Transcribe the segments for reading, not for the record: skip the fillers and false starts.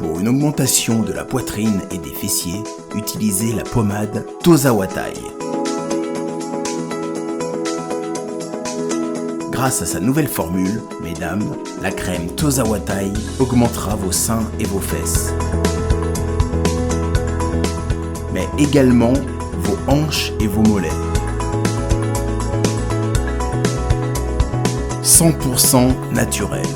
Pour une augmentation de la poitrine et des fessiers, utilisez la pommade Tozawatai. Grâce à sa nouvelle formule, mesdames, la crème Tozawatai augmentera vos seins et vos fesses, mais également vos hanches et vos mollets. 100% naturel.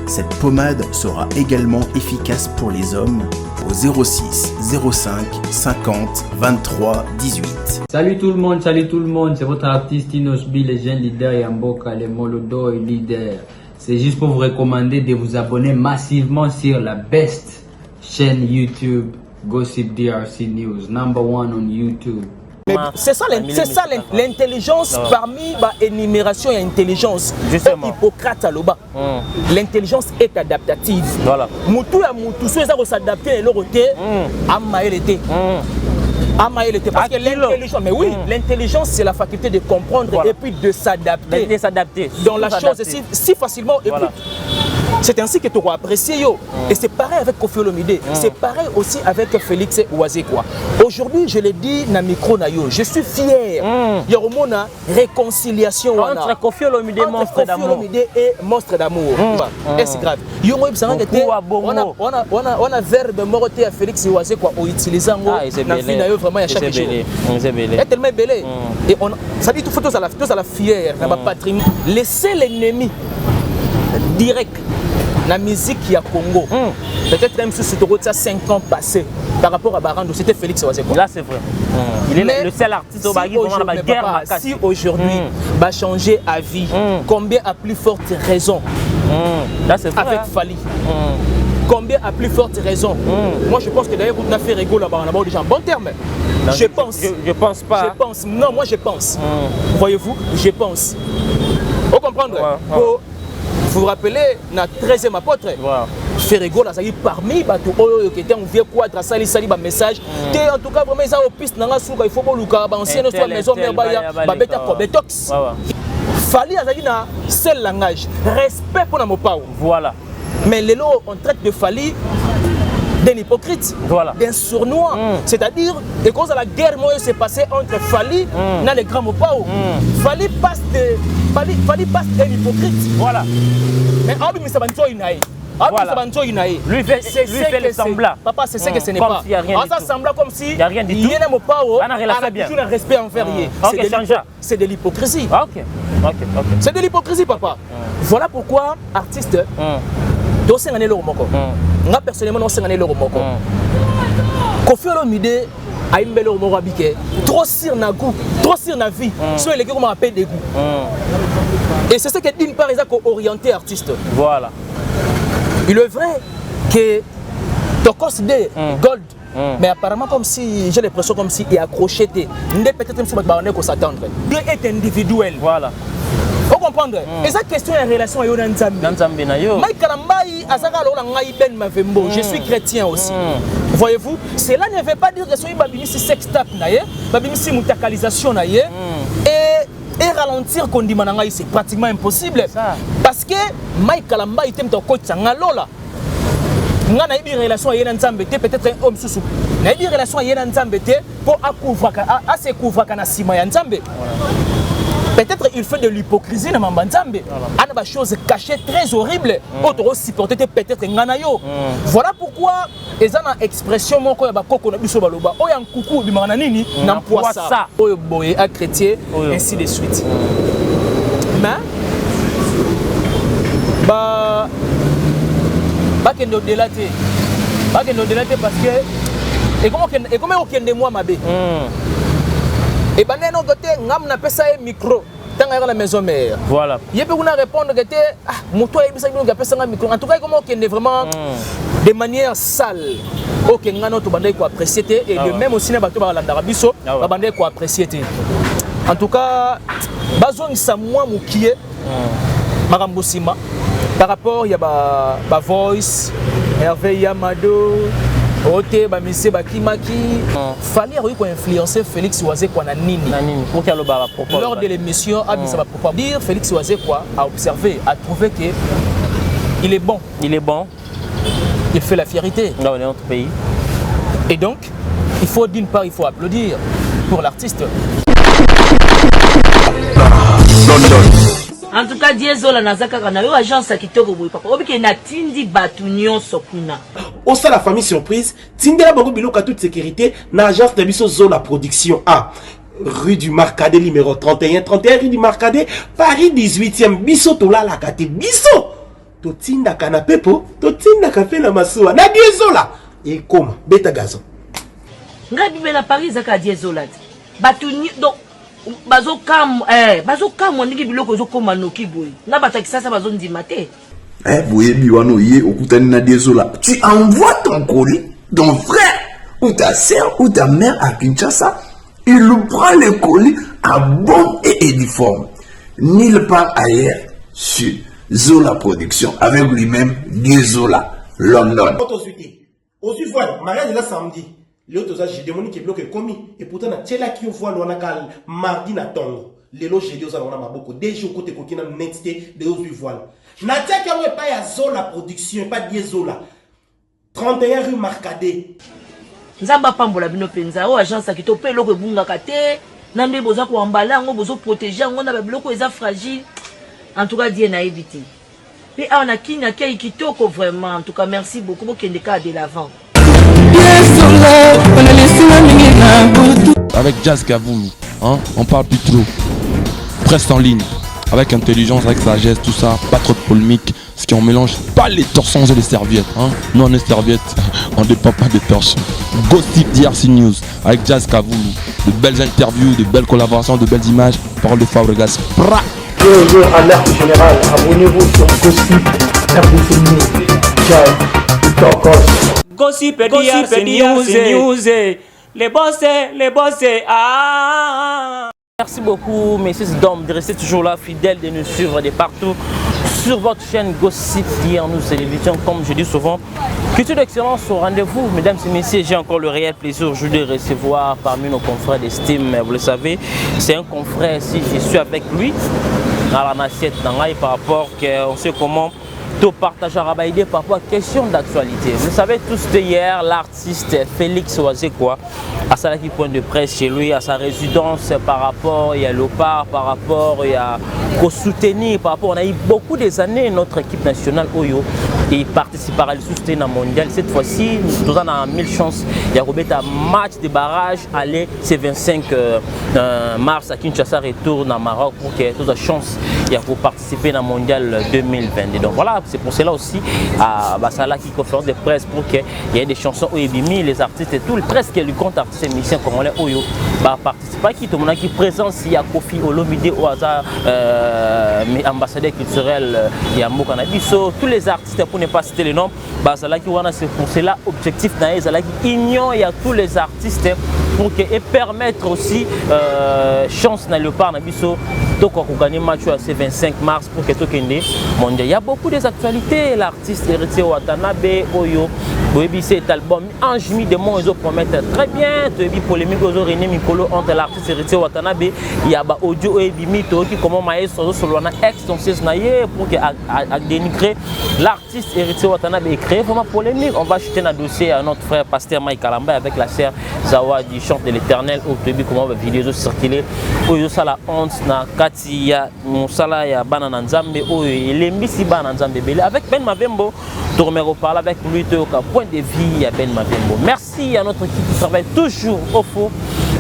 Cette pommade sera également efficace pour les hommes au 06 05 50 23 18. Salut tout le monde, c'est votre artiste Inosbi, le jeune leader Yamboka, le Molodo et leader. C'est juste pour vous recommander de vous abonner massivement sur la best chaîne YouTube Gossip DRC News, number 1 on YouTube. C'est ça l'intelligence parmi l'énumération et l'intelligence. Hippocrate à l'oba. L'intelligence est adaptative. Voilà. Moutou à moutou, ceux qui s'adapter et l'autre parce que l'intelligence, mais oui, l'intelligence c'est la faculté de comprendre et puis de s'adapter dans la chose si facilement. Et puis, c'est ainsi que tu auras apprécié yo. Et c'est pareil avec Koffi Olomide. C'est pareil aussi avec Félix Ouazekwa. Aujourd'hui, je l'ai dit dans le micro na yo, je suis fier. Il y a une réconciliation entre Koffi Olomide et Monstre d'amour. Et c'est grave. Yo moi on a verbe moroté à Félix Ouazekwa au utilisant vraiment il y a chaque jour. C'est tellement belé. Et on ça dit tout faut tous à la fière dans ma patrie. Laissez l'ennemi direct. La musique qui a Congo, peut-être même si c'était 5 ans passés par rapport à Barando, c'était Félix Ouazekwa. Là c'est vrai. Il est le seul artiste au Bagui pendant la guerre. Si aujourd'hui va changer à vie, combien à plus forte raison là c'est vrai. Avec Fali. Combien à plus forte raison. Moi je pense que d'ailleurs vous avez fait rigolo là-bas, on a déjà en bon terme. Non, je pense. Je pense pas. Je pense. Non, moi je pense. Voyez-vous, je pense. Vous comprenez? Vous vous rappelez, notre 13e apôtre, Ferrego, là, ça y est parmi les qui étaient en vieux quadre, ça y est, message. En tout cas, vraiment, ils ont piste dans la soupe, il faut que l'ancienne soit maison, mais il y a Fali, il y a un seul langage. Respect pour nos parents. Voilà. Mais les lots, on traite de Fali d'un hypocrite, d'un sournois. C'est-à-dire, et cause de la guerre, moi, s'est passé entre Fali et les grands Mopao. Fali passe d'un hypocrite. Voilà. Mais Abou Missabanto Inaï. Lui fait le semblant. Papa, c'est ce que ce n'est pas. Ça semblant comme si il y a rien du tout. Il y a un respect envers lui. C'est de l'hypocrisie. C'est de l'hypocrisie, papa. Voilà pourquoi, artiste, dosengane le romoko. Nga personnellement dosengane le romoko. Koffi Olomide a une belle romoko abike. Trop sur na goût, trop sur na vie. Soit les gars comme appelle des goûts. Et c'est ce que d'une part ils ont orienté artiste. Voilà. Il est vrai que tu considères Gold, mais apparemment comme si j'ai l'impression comme si il est accroché. Peut-être même si on s'attendre. Dieu est individuel. Voilà. Vous comprenez? Et cette question est en relation avec Nzambe. Je suis chrétien aussi. Voyez-vous, cela ne veut pas dire que c'est sextape, c'est mutakalisation et ralentir qu'on dit c'est pratiquement impossible. Parce que Mike Kalamba il t'aime ton coach Sangalola. Nga na une relation avec Nzambe peut-être un homme sous. Na une relation avec Nzambe pour à se couvrir kana sima ya Nzambe. Peut-être il fait de l'hypocrisie dans Nzambe. Il y a des choses cachées très horribles. Autre supporter peut-être nganayo. Voilà pourquoi ils ont une expression mon ko ya bakoko na biso baloba. Oya nkuku bimana nini na poisa. Oyo boye à chrétien ainsi de suite. Mais bakendo délaté. Bakendo délaté parce que et comment okende moi mabe. Et ben non côté ngam na pesa e micro tanga à la maison mère. Voilà. Il peut nous répondre que moto e bisa nous pesa un micro. En tout cas comment okende vraiment de manière sale. OK ngano to bandai ko apprécier et le même aussi na bato ba landara biso ba bandai ko apprécier. En tout cas bazong sa moi mukie Marambosima par rapport il y a ba voice Hervé Yamado Ote ba monsieur bakimaki fallait influencer Félix Oazé quoi na nini. Pour qu'il le lors de l'émission Abisa va pouvoir dire Félix Oazé quoi a observé, a trouvé que il est bon. Il est bon. Il fait la fierté dans notre pays. Et donc il faut d'une part il faut applaudir pour l'artiste. En tout cas, Diezola Nazaka na yo agence kitoko boy papa. Obi ke na tindi batu nyonso kuna. Au sein de la famille surprise, Tindela Bango Biloko à toute sécurité, na agence de Bisso Zola Production A. Rue du Marcadet numéro 31 rue du Marcadet, Paris 18e, Bisso Tola la kate Bisso. To tinda canapé po, to tinda café na masuwa. Na Diezola. Et comment? Beta gazon. Ngai bibe na Paris zaka Diezola. Batu donc bazo kam ndiki biloko zo koma noki boy na batakisa sa bazo ndima te boye biwano ye okutani na Diezola, tu envoies ton colis, ton frère ou ta sœur ou ta mère à Kinshasa, il prend le colis à bon et uniforme nulle part ailleurs sur Zola Production avec lui-même Diezola London. Aussi voilà, mariage là samedi. L'autre j'ai demandé que bloc est commis et pourtant na tela qui voit l'on a mardi na tongo. Lelo j'ai dit aux on a beaucoup déjà côté kokina nexté de aux voilà. Na tia qui pas ya Zola Production pas Diezola. 31 rue Marcadet. Nzamba pambola bino penza o agence ki to pe loko bunga kate na nde boza ko embala ngo bozo protéger ngo na biloko eza fragile. En tout cas die na éviter. Et on a kina kei kitoko vraiment. En tout cas merci beaucoup pour kende ka de l'avant. Avec Jazz Kavoulou, hein, on parle plus trop. Presse en ligne, avec intelligence, avec sagesse, tout ça, pas trop de polémique. Ce qui on mélange pas les torsons et les serviettes. Hein. Nous on est serviettes, on dépend pas des torches. Gossip DRC News avec Jazz Kavoulou. De belles interviews, de belles collaborations, de belles images. Parole de Fabregas. Bonjour, alerte générale, abonnez-vous sur Gossip RDC News. Jazz, Tokos. Gossip DRC News. Les boss, ah. Merci beaucoup, messieurs et dames, de rester toujours là, fidèles, de nous suivre de partout sur votre chaîne Gossip DRC News Télévision. Comme je dis souvent, culture d'excellence au rendez-vous. Mesdames et messieurs, j'ai encore le réel plaisir aujourd'hui de recevoir parmi nos confrères d'estime. Vous le savez, c'est un confrère, si je suis avec lui, à la assiette par rapport qu'on sait comment tout partage à Rabaïdé par rapport à question d'actualité. Vous savez tous hier, l'artiste Félix Oazé quoi, à sa point de presse chez lui, à sa résidence par rapport à Lopar, par rapport à soutenir, par rapport, on a eu beaucoup des années notre équipe nationale Oyo et participera au soutien mondial. Cette fois-ci, nous avons 1000 chances. Il y a un match de barrage, aller c'est 25 mars à Kinshasa, retour au Maroc pour qu'il y ait toute la chance pour participer au mondial 2022. Donc voilà, c'est pour cela aussi à Basala qui conférence de presse pour qu'il y ait des chansons Oyebimi, les artistes et tout, presque le compte artiste et musicien congolais Oyo participer qui tout le monde qui présente il y a Kofi Olomide au hasard ambassadeur culturel il y a Mokanabiso, tous les artistes pour ne pas citer les noms, Basala qui wana c'est pour cela objectif na Basala qui ignore il y a tous les artistes pour que et permettre aussi chance na le par na biso donc on gagner match à ce 25 mars pour que tout kende mondial. Il y a beaucoup des actualités, l'artiste Héritier Watanabe Oyo Boebi cet album Anjimi de mon ils promettent très bien de polémique aux René Mikolo entre l'artiste Héritier Watanabe il y a ba audio et bimito qui comment maestro sur lona extension naie pour que à dénigrer l'artiste Héritier Watanabe est créé vraiment polémique. On va jeter un dossier à notre frère pasteur Mike Kalamba avec la sœur Zawadi chante de l'Éternel au début comment va vidéo circuler Oyo sala honte na katia musala ya bana nzambe Oyo lembisi bana nzambe belé avec Ben Mavembo tourner parler avec lui de point de vie à Ben Mavembo. Merci à notre équipe qui travaille toujours au four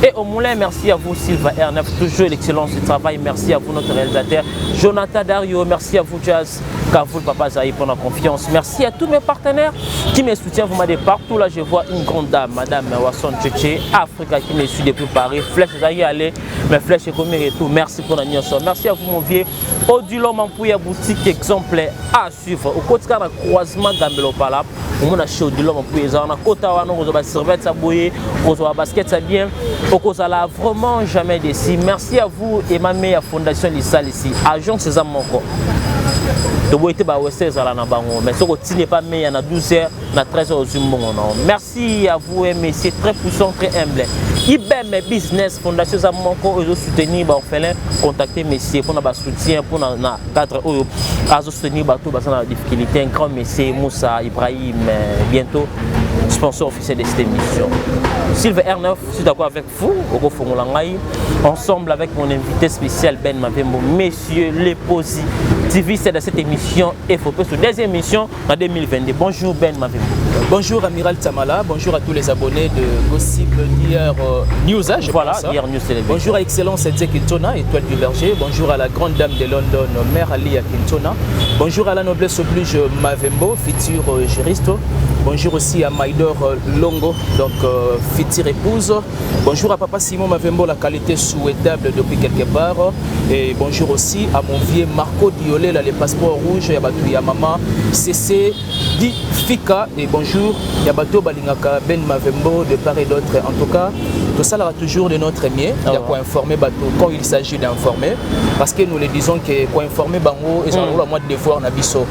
et au moulin. Merci à vous Sylvain R9, toujours l'excellence du travail. Merci à vous notre réalisateur Jonathan Dario. Merci à vous Jazz Kavoul Papa Zaï pour la confiance. Merci à tous mes partenaires qui me soutiennent. Vous m'avez partout là. Je vois une grande dame, Madame Wasson Tchétché, Africa qui me suit depuis Paris. Flèche Zaï allez, mes flèches et comme et tout. Merci pour la nuit. Merci à vous mon vieux. Odilon Mampouya boutique exemplaire à suivre. Au côté de croisement Gambelo Palap. On a chez Odilon Mampouya. On a Kotawa, on a servette ça bouillé, on a basket ça bien. Au là vraiment jamais déçu. Merci à vous et ma meilleure fondation Lissal ici. Agent César Moko. Mais ce n'est pas meilleur à 12h, à 13h. Merci à vous, messieurs, très puissant, très humble. IBM Business Fondation Zamonko, ils ont soutenu les orphelins. Contactez messieurs pour notre soutien, pour notre cadre, ils ont soutenu les difficultés. Un grand messieurs, Moussa, Ibrahim, bientôt sponsor officiel de cette émission. Sylvain R9, je suis d'accord avec vous, ensemble avec mon invité spécial Ben Mavembo, messieurs les positivistes de cette émission FOP, sur deuxième émission en 2022. Bonjour Ben Mavembo. Bonjour Amiral Tamala, bonjour à tous les abonnés de Gossip d'hier News. Voilà, hier News Télévision. Bonjour à Excellence Edze Kintona, Étoile du Berger. Bonjour à la grande dame de London, Mère Ali Kintona. Bonjour à la noblesse oblige Mavembo, futur juriste. Bonjour aussi à Maïdor Longo, donc future épouse. Bonjour à Papa Simon Mavembo, la qualité souhaitable depuis quelque part. Et bonjour aussi à mon vieux Marco Diolé, les passeports rouges, ya Maman CC Di Fika. Et bonjour, Yabato Balingaka Ben Mavembo de part et d'autre. En tout cas, tout ça là toujours de notre mieux. Il y a quoi informer quand il s'agit d'informer. Parce que nous le disons que quoi informer Bango, ils ont le mois de devoir Nabiso.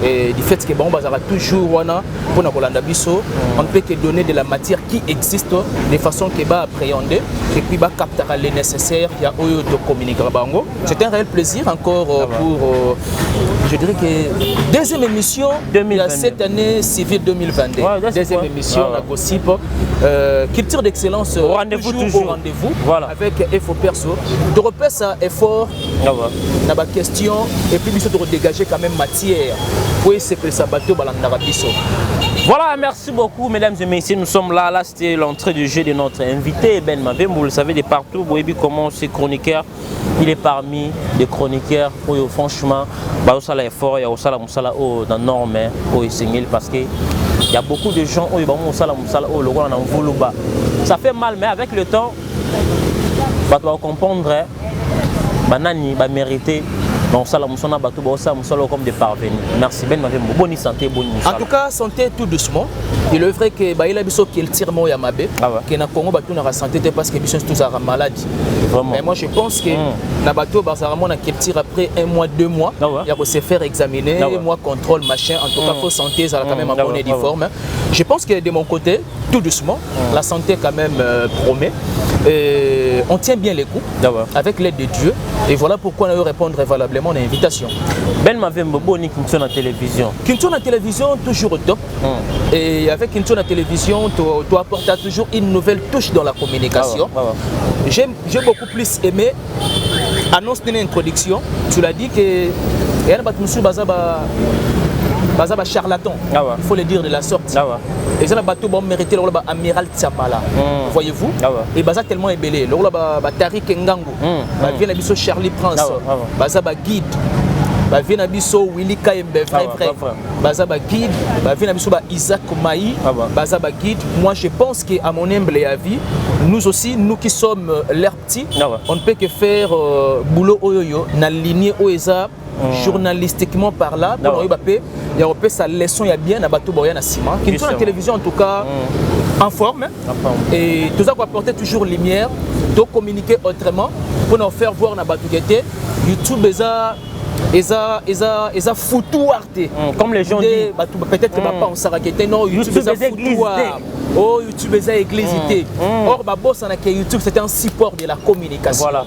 Et du fait que Bango aura toujours wana pour on ne peut que donner de la matière qui existe de façon que va appréhender et puis va capter les nécessaires il y a de communiquer. C'est un réel plaisir encore pour je dirais que deuxième émission de cette année civile 2022. Deuxième émission la Gossip culture d'excellence rendez-vous toujours au rendez-vous avec FO Perso de repère ça effort na ba question et puis de dégager quand même matière pour essayer que ça bateau balandara biso. Voilà, merci beaucoup mesdames et messieurs, nous sommes là, c'était l'entrée du jeu de notre invité Ben Mavembo, vous le savez de partout, vous voyez comment ce chroniqueur, il est parmi les chroniqueurs où franchement, il y a effort, il y a aussi dans norme, parce que il y a beaucoup de gens où ça fait mal, mais avec le temps, on va comprendre, banani va mériter. Donc ça, comme des parvenus. Merci Ben Mavembo. Bonne santé, bonne en tout cas, santé tout doucement. Il est vrai que il a biso qui tire mo yamabe, que na Congo batu na santé parce que biso tous a maladie. Mais moi je pense que na bato bazaramo na tire après 1 mois 2 mois, il y a se faire examiner, moi contrôle machin. En tout cas, faut santé ça quand même en bonne et forme. Je pense que de mon côté, tout doucement, la santé quand même promet. Et on tient bien les coups avec l'aide de Dieu. Et voilà pourquoi on va répondre valablement à l'invitation. Ben Mavembo, boni Kinton à télévision. Kinton à télévision, toujours au top. Et avec Kinton à télévision, tu apportes toujours une nouvelle touche dans la communication. J'ai beaucoup plus aimé annonce d'une introduction. Tu l'as dit que il y a un charlatan, il faut le dire de la sorte. Et ça, bateau bon mérité l'amiral Tsamala. Voyez-vous? Et baza tellement ébélé. L'autre Tariq Ngango, vient l'abisso Charlie Prince, baza guide, vient l'abisso Willy Kayembe, vrai. Baza guide, vient l'abisso Isaac Maï, baza guide. Moi, je pense qu'à mon humble avis, nous aussi, nous qui sommes l'air petit, on ne peut que faire boulot oyoyo, na lignée oeza. Journalistiquement par là, pour il y a sa leçon, il y a bien à bateau boyan à ciment. Qui sont en télévision en tout cas en forme. Et tout ça va apporter toujours lumière, de communiquer autrement pour nous faire voir na bateau qui était YouTube ils ont foutu arte. Comme les gens disent. Peut-être que papa on s'arrêtait non YouTube ils ont foutu. Oh YouTube ils ont église. Or boss on a que YouTube c'était un support de la communication. Voilà.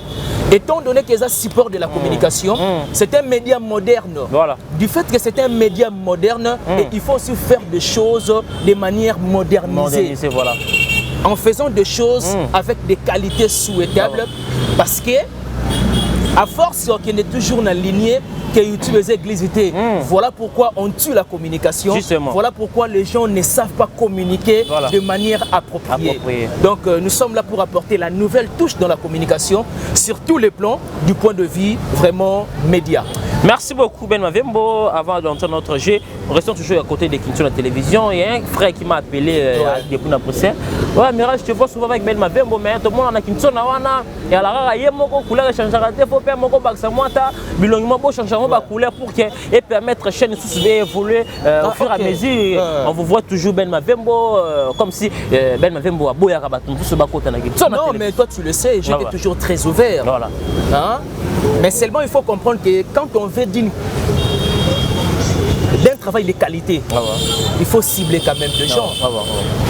Étant donné qu'ils ont un support de la communication, c'est un média moderne. Voilà. Du fait que c'est un média moderne, et il faut aussi faire des choses de manière modernisée. Voilà. En faisant des choses avec des qualités souhaitables, parce que à force qu'on est toujours dans la lignée que YouTube est église. Voilà pourquoi on tue la communication. Justement. Voilà pourquoi les gens ne savent pas communiquer de manière appropriée. Donc nous sommes là pour apporter la nouvelle touche dans la communication sur tous les plans du point de vue vraiment média. Merci beaucoup Ben Mavembo. Avant d'entrer notre jeu, restons toujours à côté de Kinton à la télévision. Il y a un frère qui m'a appelé depuis la procès. Ouais, Mirage, je te vois souvent avec Ben Mavembo, mais tout le monde a Kinton à Wana. Et à la rare, il y a mon couleur change il faut faire mon combat ça moi bilongement beau changement de couleur pour que et permettre chaîne sous évoluer au fur et à mesure. On vous voit toujours Ben Mavembo comme si Ben Mavembo a beau ya rabaton tout ce bakota na Kinton. Non, mais toi tu le sais, j'étais toujours très ouvert. Voilà. Hein? Mais seulement il faut comprendre que quand on veut d'une travail de qualité. Il faut cibler quand même les gens.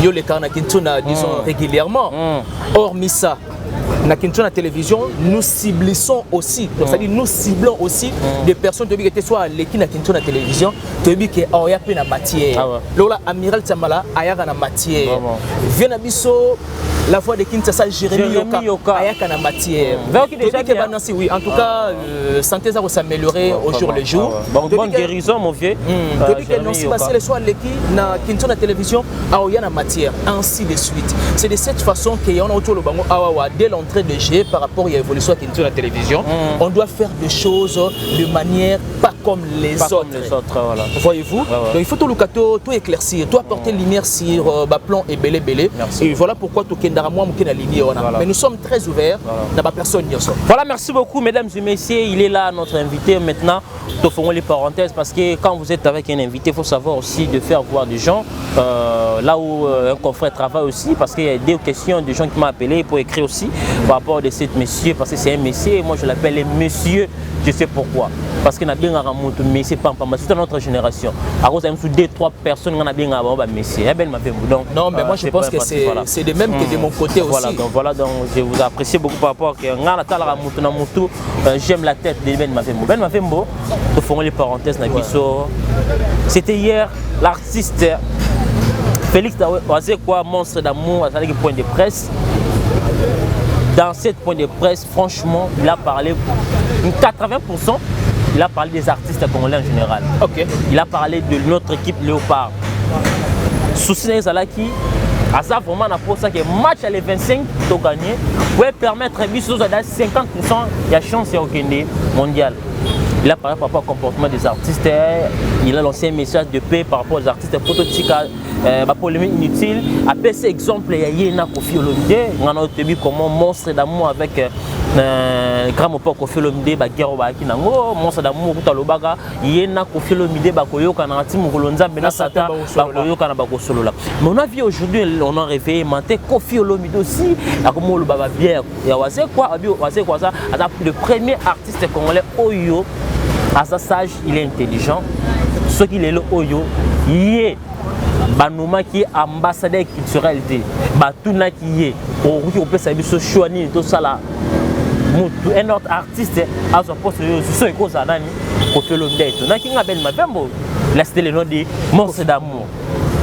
Yo les cas na Kintuna disons régulièrement. Hormis ça, na Kintuna télévision, nous ciblons aussi. C'est-à-dire nous ciblons aussi des personnes qui étaient soit les qui na Kintuna télévision, qui ont eu la matière. Lola Amiral Tamala ayaka na matière. Vient abisso la voix de Kinshasa Jérémy Yoka ayaka na matière. Oui, en tout cas santé ça va s'améliorer au jour le jour. Bonne guérison mon vieux. Depuis que nous sommes passés le soir les qui na Kintuna télévision ayaka na matière ainsi de suite. C'est de cette façon que on a autour le bango awa dès l'entrée de G par rapport à l'évolution de Kintuna télévision, on doit faire des choses de manière pas comme les autres. Voilà. Voyez-vous? Donc il faut tout le cadeau, tout éclaircir, tout apporter lumière sur plan et belé. Et voilà pourquoi tout kendara moi mouké na ligne. Mais nous sommes très ouverts, n'a pas personne n'y a. Voilà, merci beaucoup mesdames et messieurs. Il est là notre invité maintenant. Nous ferons les parenthèses parce que quand vous êtes avec un invité, il faut savoir aussi de faire voir des gens là où un confrère travaille aussi, parce qu'il y a des questions de gens qui m'ont appelé pour écrire aussi par rapport à cet monsieur, parce que c'est un monsieur et moi je l'appelle monsieur, je sais pourquoi. Parce qu'il y a bien un mais c'est pas c'est notre génération. À cause de 2-3 personnes qui ont bien un monsieur. Non, mais moi je pense que c'est de même que de mon côté aussi. Voilà, donc je vous apprécie beaucoup par rapport à j'aime la tête de Ben Mavembo. Ben Mavembo, nous ferons les parenthèses. C'était hier l'artiste Félix Ouazekwa, monstre d'amour, à un point de presse. Dans cette point de presse, franchement, il a parlé 80%. Il a parlé des artistes congolais en général. Il a parlé de notre équipe Léopard. Souci Zalaki, à ça vraiment pour ça que match à les 25 to gagner pour permettre à 50% il y a chance au Kenya mondial. Il a parlé par rapport au comportement des artistes, il a lancé un message de paix par rapport aux artistes politique, polémique inutile. Après cet exemple, il y a Kofi Olomide, on a vu comment monstre d'amour avec grand mot Kofi Olomide, guerre au monstre d'amour tout à l'obaga, il y a Kofi Olomide, bakoyo kanati mugolonza benasata, bakoyo kanabako solo là. Mais on a vu aujourd'hui, on a réveillé, menté Kofi Olomide aussi, à comment le baba bière, et c'est quoi ça, le premier artiste congolais Oyo. À sa sage, il est intelligent. Ce qu'il est le Oyo, il est Banouma qui est ambassadeur culturel de Batuna qui est au peut savoir ce choix ni tout ça là. Un autre artiste à son poste ce que ça nani Kofi Olomide. Na qui ngabel Mavembo. Laissez le nom de monstre d'amour.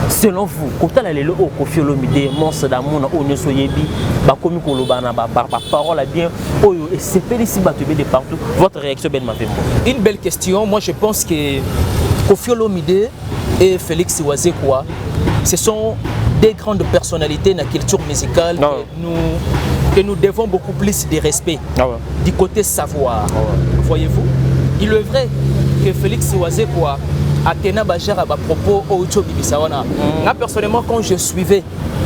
Selon vous, quand on a le Kofi Olomide, monstre d'amour na onyo soyebi, ba komi kolobana ba parole bien Oyo et c'est ici batubé de partout. Votre réaction Ben Mavembo? Une belle question. Moi je pense que Kofi Olomide et Félix Ouazekwa, ce sont des grandes personnalités dans la culture musicale que nous devons beaucoup plus de respect du côté savoir. Voyez-vous, il est vrai que Félix Ouazekwa a tenu à propos au Bibisawana. Moi personnellement, quand je suivais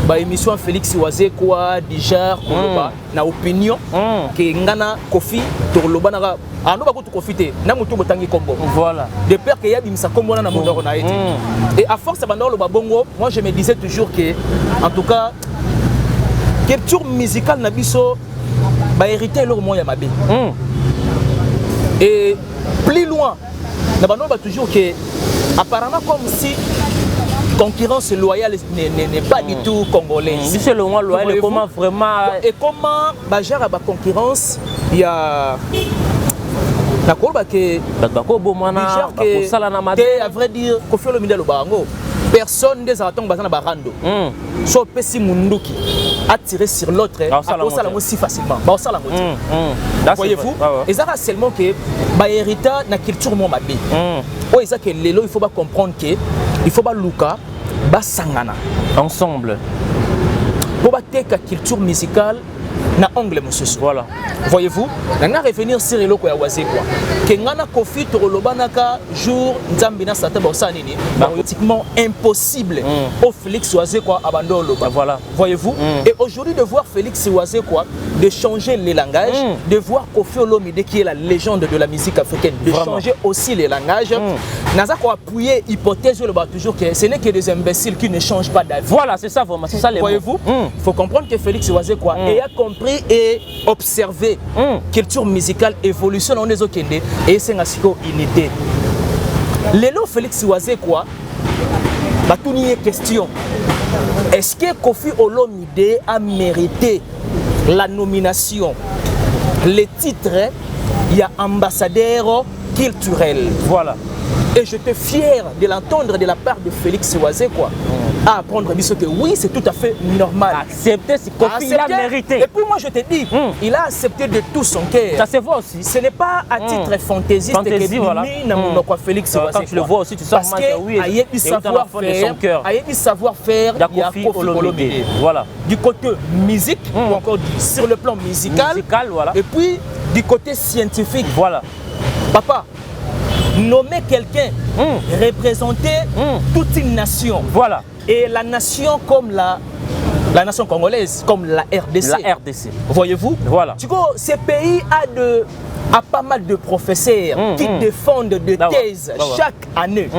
l'émission Félix Ouazekwa, déjà, na opinion que ngana Kofi Torloba na ando ba ko Kofi na mutu botangi kombo. Voilà. De peur que ya bimisa kombo na mondoro na été. Et à force bandolo ba bongo, moi je me disais toujours que en tout cas culture musicale na biso ba hérité leur moya mabe. Et plus loin, na bandolo ba toujours que apparemment comme si concurrence loyale n'est pas du tout congolaise. C'est le moins loyal et comment vraiment et comment bagère à concurrence il y a d'accord que à vrai dire Kofi Olomide le bango personne des attentes bazana barando so pesi munduki attirer sur l'autre ça la aussi facilement ça la voyez-vous et ça seulement que ba hérita na culture mo mabe o ça que lelo il faut pas comprendre que il faut pas luka ba sangana ensemble pour ba teka culture musicale na angle monsieur. Voilà. Voyez-vous, on a revenir sur le quoi Ouazekwa. Que ngana Kofi Torolobanaka jour Nzambina Sata Bosanini, pratiquement impossible au Félix Ouazekwa abandonne. Voilà. Voyez-vous. Et aujourd'hui de voir Félix Ouazekwa de changer les langages, de voir Kofi Olomide qui est la légende de la musique africaine, de changer aussi les langages. Naza ko appuyer hypothèse le toujours que ce n'est que des imbéciles qui ne changent pas d'avis. Voilà, c'est ça vraiment, c'est ça les. Voyez-vous. Il faut comprendre que Félix Ouazekwa a compris et observé culture musicale évolution dans les okende et c'est une unité Lelo Félix Wazekwa, tout n'y est question. Est-ce que Kofi Olomide a mérité la nomination, le titre, il y a ambassadeur culturel. Voilà. Et j'étais fier de l'entendre de la part de Félix Wazekwa à apprendre que oui, c'est tout à fait normal. Accepter ce Kofi, il a mérité. Et puis moi, je te dis, il a accepté de tout son cœur. Ça se voit aussi. Ce n'est pas à titre fantaisiste que voilà. Félix Wazekwa. Quand tu le vois aussi, tu sens que oui, il y a du savoir-faire, il y a Kofi Olomide. Voilà. Du côté musique, ou encore sur le plan musical, voilà. Et puis du côté scientifique. Voilà. Papa, nommer quelqu'un, représenter toute une nation. Voilà. Et la nation comme la nation congolaise, comme la RDC. La RDC. Voyez-vous? Voilà. Du coup, ce pays a pas mal de professeurs qui défendent des thèses chaque année.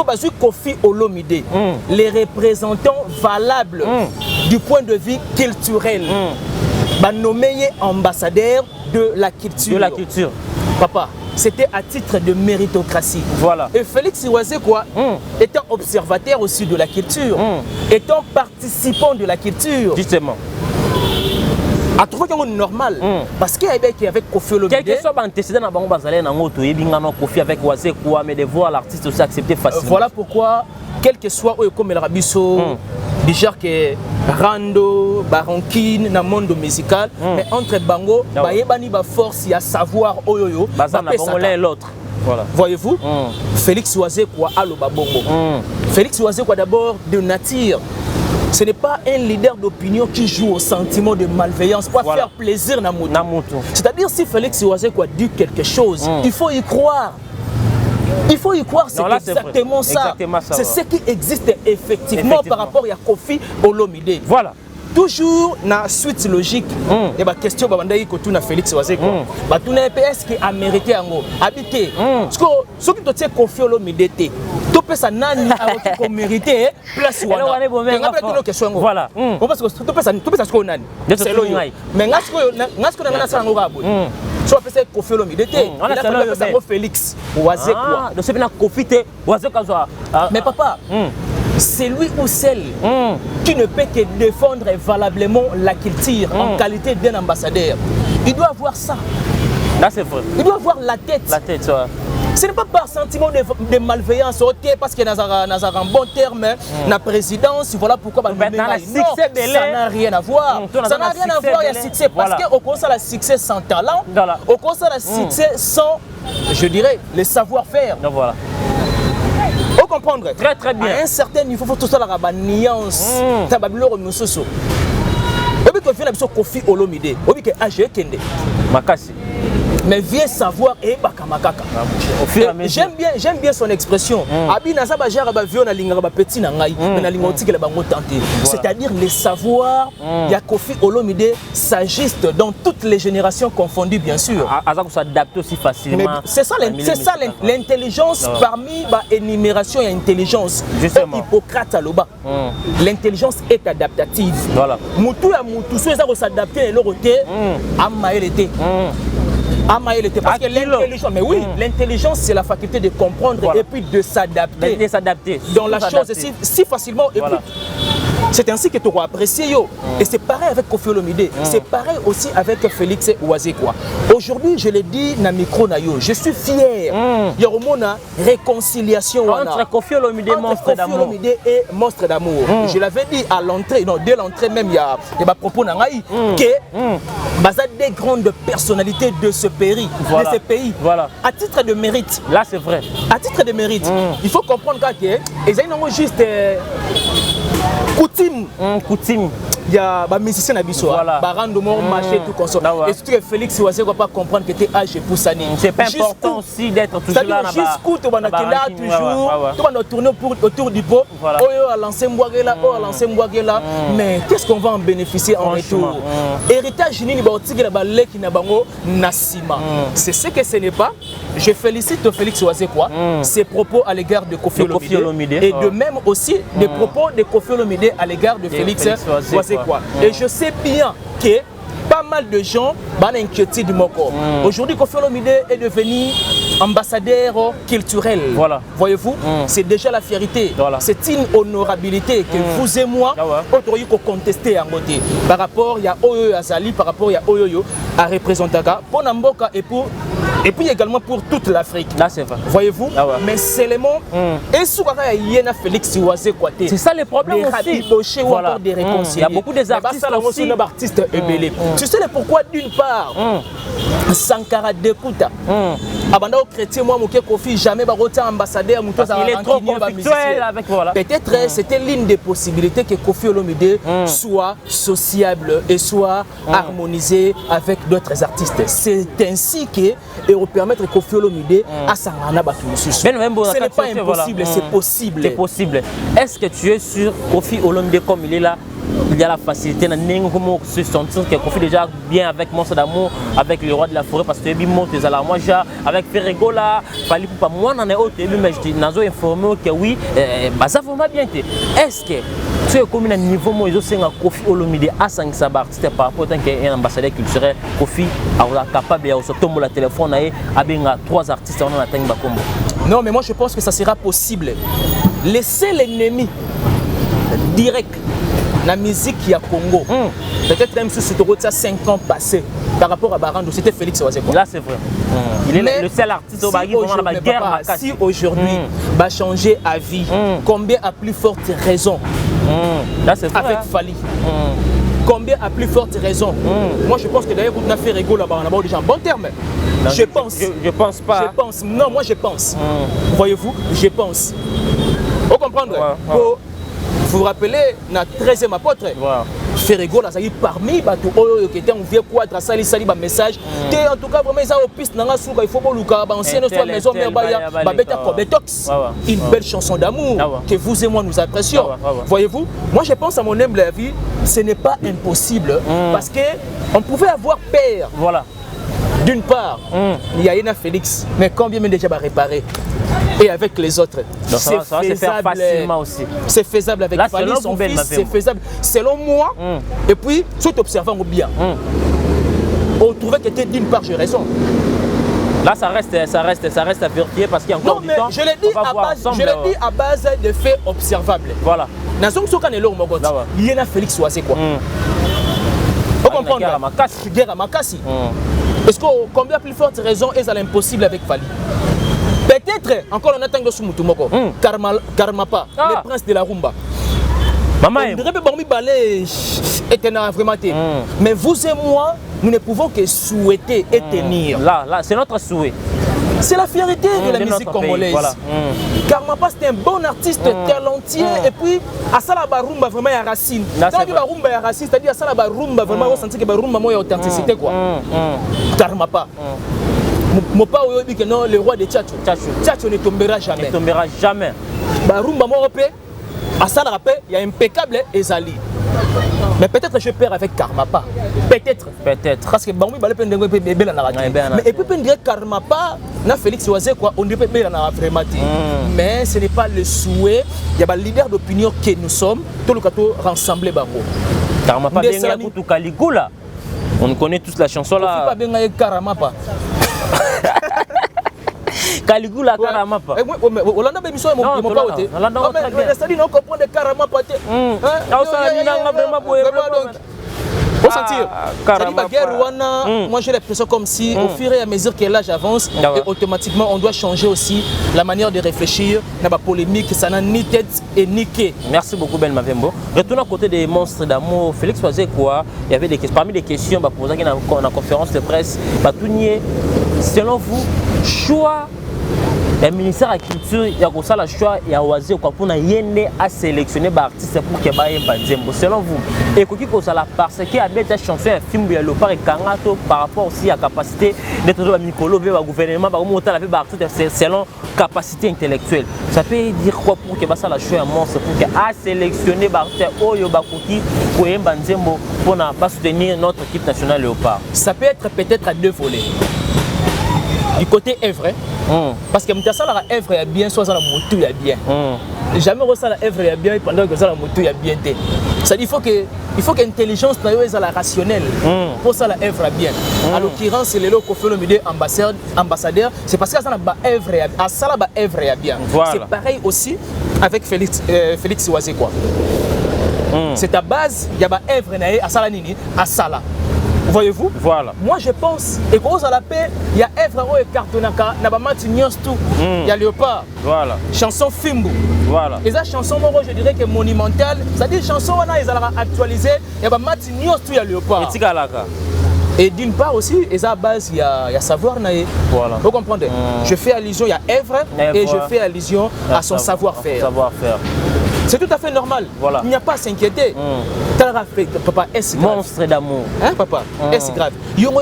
Parce que Kofi Olomide, les représentants valables du point de vue culturel, nommé ambassadeur de la culture. De la culture. Papa, c'était à titre de méritocratie. Voilà. Et Félix Wazekwa, étant observateur aussi de la culture, étant participant de la culture, justement, a trouvé que c'est normal. Parce qu'il y avait avec Kofi Olomide. Quel que soit l'antécédent dans Bazalé, Kofi avec Wazekwa, mais de voir l'artiste aussi accepter facilement. Voilà pourquoi, quel que soit comme le Rabisso, déjà que Rando, Baronkine, dans le monde musical, mais entre Bango, il y a force, il y a savoir, l'autre. Voilà. Voyez-vous, Félix Wazekwa a le babongo. Félix Wazekwa d'abord de nature. Ce n'est pas un leader d'opinion qui joue au sentiment de malveillance pour faire plaisir à Namuto. C'est-à-dire si Félix Wazekwa dit quelque chose, il faut y croire. Il faut y croire, c'est exactement ça. C'est ce qui existe effectivement par rapport à Kofi Olomide. Voilà. Toujours dans la suite logique, il y a une question que na Félix Wazekwa. Tu n'as pas est-ce qu'il a mérité habiter. Parce que ce qui te Kofi Olomide, tu peux ça nani a mérité place wana. Voilà. Parce que tu peux ça ce qu'on nani. C'est lo. Mais ngasko na ça ngorabo. So appelle Kofi Olomide. On a ça Félix Wazekwa. Donc c'est bien Kofi te Wazekwa. Mais papa, c'est lui ou celle qui ne peut que défendre valablement la culture en qualité d'un ambassadeur. Il doit avoir ça. Là, c'est vrai. Il doit avoir la tête. La tête, ça. Ce n'est pas par sentiment de malveillance, parce que dans un bon terme, la présidence, voilà pourquoi ça n'a rien à voir. Ça n'a rien à voir avec le succès, parce qu'on constate le succès sans talent, on constate le succès sans, je dirais, le savoir-faire. Voilà. Vous comprenez? Très très bien. À un certain niveau, il faut tout ça la nuance. Tababilo Musoso. Obi ko fina biso Kofi Olomide. Obi ke age kende. Makasi. Mais viens savoir et bakamakaka. J'aime bien son expression. Abi na saba jara ba viona linga ba petit na ngai, mais na linga otiki le bango tenté. C'est-à-dire les savoirs, il y a Kofi Olomide s'ajuste dans toutes les générations confondues bien sûr. Azako s'adapte aussi facilement. C'est ça l'intelligence parmi ba énumération et intelligence. Hippocrate à l'oba. L'intelligence est adaptative. Voilà. Mutu ya mutu so ezako s'adapter et l'autre amaelete. Parce que l'intelligence, mais oui, l'intelligence c'est la faculté de comprendre et puis de s'adapter. Dans la chose si facilement. Et puis, c'est ainsi que tu auras apprécié. Et c'est pareil avec Kofi Olomide. C'est pareil aussi avec Félix Wazekwa. Aujourd'hui, je l'ai dit dans le micro, je suis fier. Il y a une réconciliation entre Kofi Olomide et Monstre d'amour. Je l'avais dit à l'entrée, non, dès l'entrée même, il y a des propos que des grandes personnalités de ce pays. Voilà. De ce pays. Voilà. À titre de mérite. Là, c'est vrai. À titre de mérite. Il faut comprendre que ils ont juste coutume. Il y a des musiciens à Bissau, Barando Mor, marché, tout comme ça. Et surtout que Félix Wazekwa ne va pas comprendre que tu es âgé pour ça. C'est pas important aussi d'être toujours là. Jusqu'où tu vas toujours, tu vas tourner autour du pot. Oh, à l'ancien Mouagela, mais qu'est-ce qu'on va en bénéficier en retour? Héritage Nini Baotigé la balé qui n'a pas Nassima. C'est ce que ce n'est pas. Je félicite Félix Wazekwa, ses propos à l'égard de Kofi Olomide. Et de même aussi des propos de Kofi Olomide à l'égard de Félix Wazekwa. Et je sais bien que pas mal de gens ont une inquiétude. Aujourd'hui, Koffi Olomide est devenu ambassadeur culturel. Voilà. Voyez-vous, c'est déjà la fierté. Voilà. C'est une honorabilité que vous et moi, on doit contester en côté. Par rapport à Oyo Azali, par rapport à Oyo à représenter pour Namboka et puis également pour toute l'Afrique. Là, c'est vrai. Voyez-vous, mais seulement, et souvent, il y a Félix Ouazé Kouaté. C'est ça le problème aussi. Voilà. Des réconciliés. Il y a beaucoup des artistes aussi. Tu sais pourquoi d'une part, Sankara Dekouta, Abanda au chrétien, moi, Mouké Kofi, jamais Barota ambassadeur, il est trop conflictuel avec voilà. Peut-être c'était l'une des possibilités que Koffi Olomide soit sociable et soit harmonisé avec d'autres artistes. C'est ainsi que et permettre Koffi Olomide à Sangana Bakimusu. Ce n'est pas impossible, c'est possible. C'est possible. Est-ce que tu es sûr Koffi Olomide comme il est là? Il y a la facilité de se sentir que Koffi déjà bien avec Monstre d'amour, avec le roi de la forêt, parce que moi avec Ferrego là, moi j'en ai autre, mais je dis, informé que oui, ça va bien. Est-ce que tu es comme un niveau où ils ont Koffi Olomide à 5 artistes par rapport à un ambassadeur culturel, Koffi est capable de se tomber le téléphone avec 3 artistes on a atteint Bakombo? Non, mais moi je pense que ça sera possible. Laisser l'ennemi direct. La musique qui a Congo, peut-être même si c'était 5 ans passés par rapport à Barando, c'était Félix Ouazeko. Là c'est vrai. Il est le seul artiste au Bagui pendant la guerre. Si aujourd'hui va changer à vie, combien à plus forte raison là, c'est vrai, avec Fali? Combien à plus forte raison? Moi je pense que d'ailleurs vous avez fait Rego là-bas, on a déjà en bon terme. Non, je pense. Je pense pas. Je pense. Non, moi je pense. Voyez-vous, je pense. Vous comprenez? Vous vous rappelez, notre 13e apôtre, Ferrego, là, ça y est parmi les qui étaient en vieux quadre, ça y est message. En tout cas, vraiment, ils ont piste dans la soupe, il faut que ancienne soit maison, mais une belle chanson d'amour que vous et moi nous apprécions. Voyez-vous, moi je pense à mon humble avis, ce n'est pas impossible parce qu'on pouvait avoir peur. Voilà. D'une part, il y a Yena Félix, mais combien même déjà va réparer? Et avec les autres, c'est faisable facilement aussi. C'est faisable avec Fali, son fils, c'est faisable selon moi. Et puis, tout observant bien, on trouvait que d'une part j'ai raison. Là, ça reste à vérifier parce qu'il y a encore du temps. Je l'ai dit à base de faits observables. Voilà. Dans son cas, il y a Félix Ouazé quoi. Vous comprenez? Guerre à Makassi. Est-ce que combien plus forte raison est-ce l'impossible avec Fali? Peut-être, encore on attend de Sumutumoko, Karmapa, le prince de la rumba. Maman, mais vous et moi, nous ne pouvons que souhaiter et tenir. Là, c'est notre souhait. C'est la fierté de la musique congolaise. Voilà. Karmapa, c'est un bon artiste talentueux. Et puis, à ça, la rumba vraiment à racine. Quand on dit la rumba à racine, c'est-à-dire à ça, la rumba vraiment, on sentit que la rumba a authenticité. Karmapa. Mon père dit que non, le roi de Tchatcho. Tchatcho ne tombera jamais. Ne tombera jamais. Barumba Morope, à ça il y a impeccable Ezali. Mais peut-être je perds avec Karmapa. Peut-être. Parce que Bambi Balé Pendengwe peut bébé la narrative. Mais et puis dire Karmapa, na Félix Ouazé quoi, on ne peut pas la narrative. Mais ce n'est pas le souhait. Il y a un leader d'opinion que nous sommes. Tout le cateau rassemblé Bango. Karmapa Benga Kutu Kaligula. On connaît tous la chanson là. Pas Benga Karmapa. Caligula Karamapa. Olanda be biso mo pa ote. Mais c'est-à-dire non comprendre Karamapa te. Au sentir, moi j'ai l'impression comme si au fur et à mesure que l'âge avance, et automatiquement on doit changer aussi la manière de réfléchir. Il y a des polémiques, ça n'a ni tête et ni quai. Merci beaucoup Ben Mavembo. Retournons à côté des monstres d'amour. Félix Ouazé quoi? Il y avait parmi les questions posées dans la conférence de presse. Selon vous, choix le ministère de la Culture, il y a le choix et à Ouazé pour à sélectionner des artistes pour que Banzembo. Selon vous, et parce qu'il y a des chansons, un film de Léopard et Kangato par rapport aussi à la capacité d'être dans le gouvernement, selon la capacité intellectuelle. Ça peut dire quoi pour que ça la choix un monstre pour à sélectionner des artistes pour Banzembo pour ne pas soutenir notre équipe nationale Léopard? Ça peut être peut-être à deux volets. Du côté œuvre, parce que ça la œuvre est bien, soit ça la moto est bien. Jamais ça la œuvre est bien pendant que ça la moto est bien. C'est-à-dire il faut que l'intelligence soit la rationnelle pour ça la œuvre bien. En l'occurrence, c'est le Kofi ambassadeur, c'est parce que ça n'a œuvre bien. Voilà. C'est pareil aussi avec Félix Siwazé quoi. C'est à base, il y a une œuvre à Salanini, à Sala. Voyez-vous? Voilà. Moi je pense, et quand à la paix, il y a œuvre et cartonaka, n'a pas mati tout. Il y a Léopard. Voilà. Chanson Fimbu. Voilà. Et ça chanson moi je dirais que monumentale, c'est-à-dire chanson on a ils allaient actualiser, il y a pas mati tout il y a Léopard. Et d'une part aussi, et à base il y a savoir naïe. Voilà. Vous comprenez? Je fais allusion, il y a œuvre et je fais allusion à son savoir-faire. C'est tout à fait normal. Voilà. Il n'y a pas à s'inquiéter. Papa, est-ce grave? Monstre d'amour. Hein, papa? Est-ce grave? On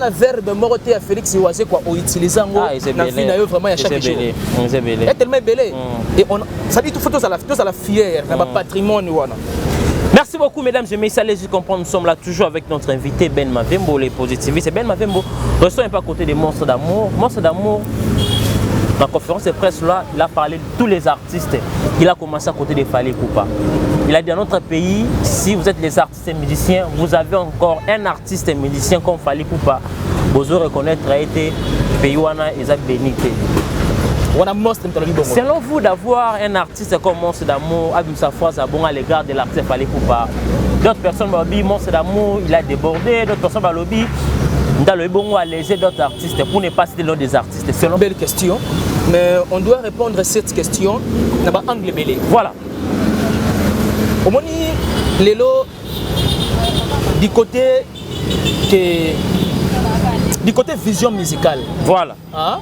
a verbe moroté à Félix Siwazé quoi, on utilise en vraiment il y a chaque jour. Il est tellement belé. Et ça dit tout faut tous à la fière, dans patrimoine. Merci beaucoup mesdames et messieurs, allez-y comprendre, nous sommes là toujours avec notre invité Ben Mavembo, les positivistes. Ben Mavembo, restons un peu à côté des monstres d'amour. Monstres d'amour. Dans la conférence de presse là, il a parlé de tous les artistes. Il a commencé à côté des Fally Ipupa. Il a dit dans notre pays, si vous êtes les artistes et musiciens, vous avez encore un artiste et musicien comme Fally Ipupa. Vous allez reconnaître a été Payouana et Zach Benité. Selon vous, d'avoir un artiste comme Monstre d'amour, Abim Safwa Zabon à l'égard de l'artiste Fally Ipupa, d'autres personnes m'ont dit Monstre d'amour, il a débordé, d'autres personnes m'ont dit dans le bon à léger d'autres artistes pour ne pas citer le nom des artistes. C'est une belle question, mais on doit répondre à cette question dans un angle belé. Voilà. Au moins, du côté vision musicale. Voilà. Hein?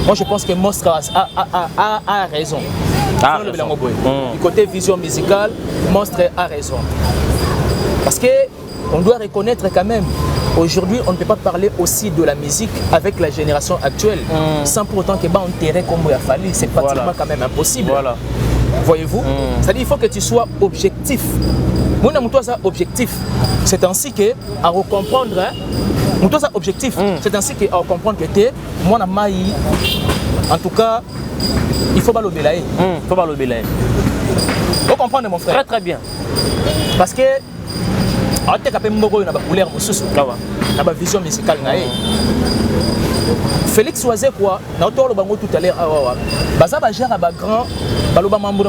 Moi, je pense que Monstre a raison. Du côté vision musicale, Monstre a raison. Parce qu'on doit reconnaître quand même. Aujourd'hui, on ne peut pas parler aussi de la musique avec la génération actuelle sans pour autant que on terrain comme il a fallu. C'est pratiquement quand même impossible. Voilà. Voyez-vous? C'est-à-dire qu'il faut que tu sois objectif. Moi, objectif. C'est ainsi que à recomprendre. Objectif. C'est ainsi que à comprendre que tu es moi en tout cas, il faut pas l'obéir. Il faut pas l'obéir. Vous comprenez mon frère? Très très bien. Parce que on a couleur une vision musicale. Félix Siwazé quoi, tout à l'heure, grand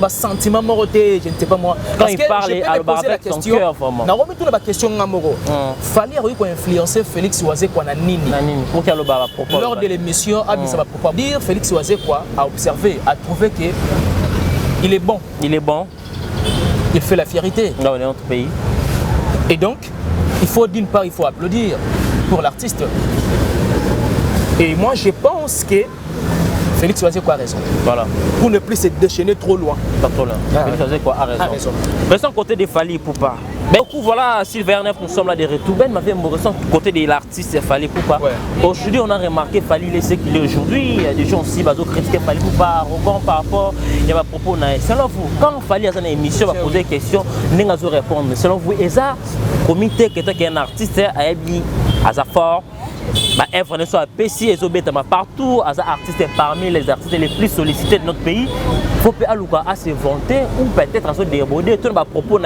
sentiment moroté, je ne sais pas moi. Quand il parle, il poser la question. La question fallait influencer Félix Siwazé quoi na nini. Lors de l'émission, dire Félix Siwazé quoi a observé, a trouvé que il est bon. Il est bon. Il fait la fierté. Dans notre pays. Et donc, il faut d'une part, il faut applaudir pour l'artiste. Et moi, je pense que Félix Siwazé a raison. Voilà. Pour ne plus se déchaîner trop loin. Pas trop loin. Félix Siwazé a raison. Restons côté des Fally Ipupa. Beaucoup, voilà, Sylvain Neuf, nous sommes là de retour. Ben m'avait restons côté de l'artiste Fally Ipupa. Aujourd'hui, on a remarqué Fally, il est ce qu'il est aujourd'hui. Il y a des gens aussi qui critiquent Fally Ipupa, arrogant par rapport à ma propos. Selon vous, quand Fally a une émission, va poser des questions, il va répondre. Selon vous, est-ce que comité qui est un artiste à sa fort? Œuvre ne soit PC et partout, as artistes parmi les artistes les plus sollicités de notre pays. Il faut à se vanter ou peut-être à se déborder. Tout le monde propos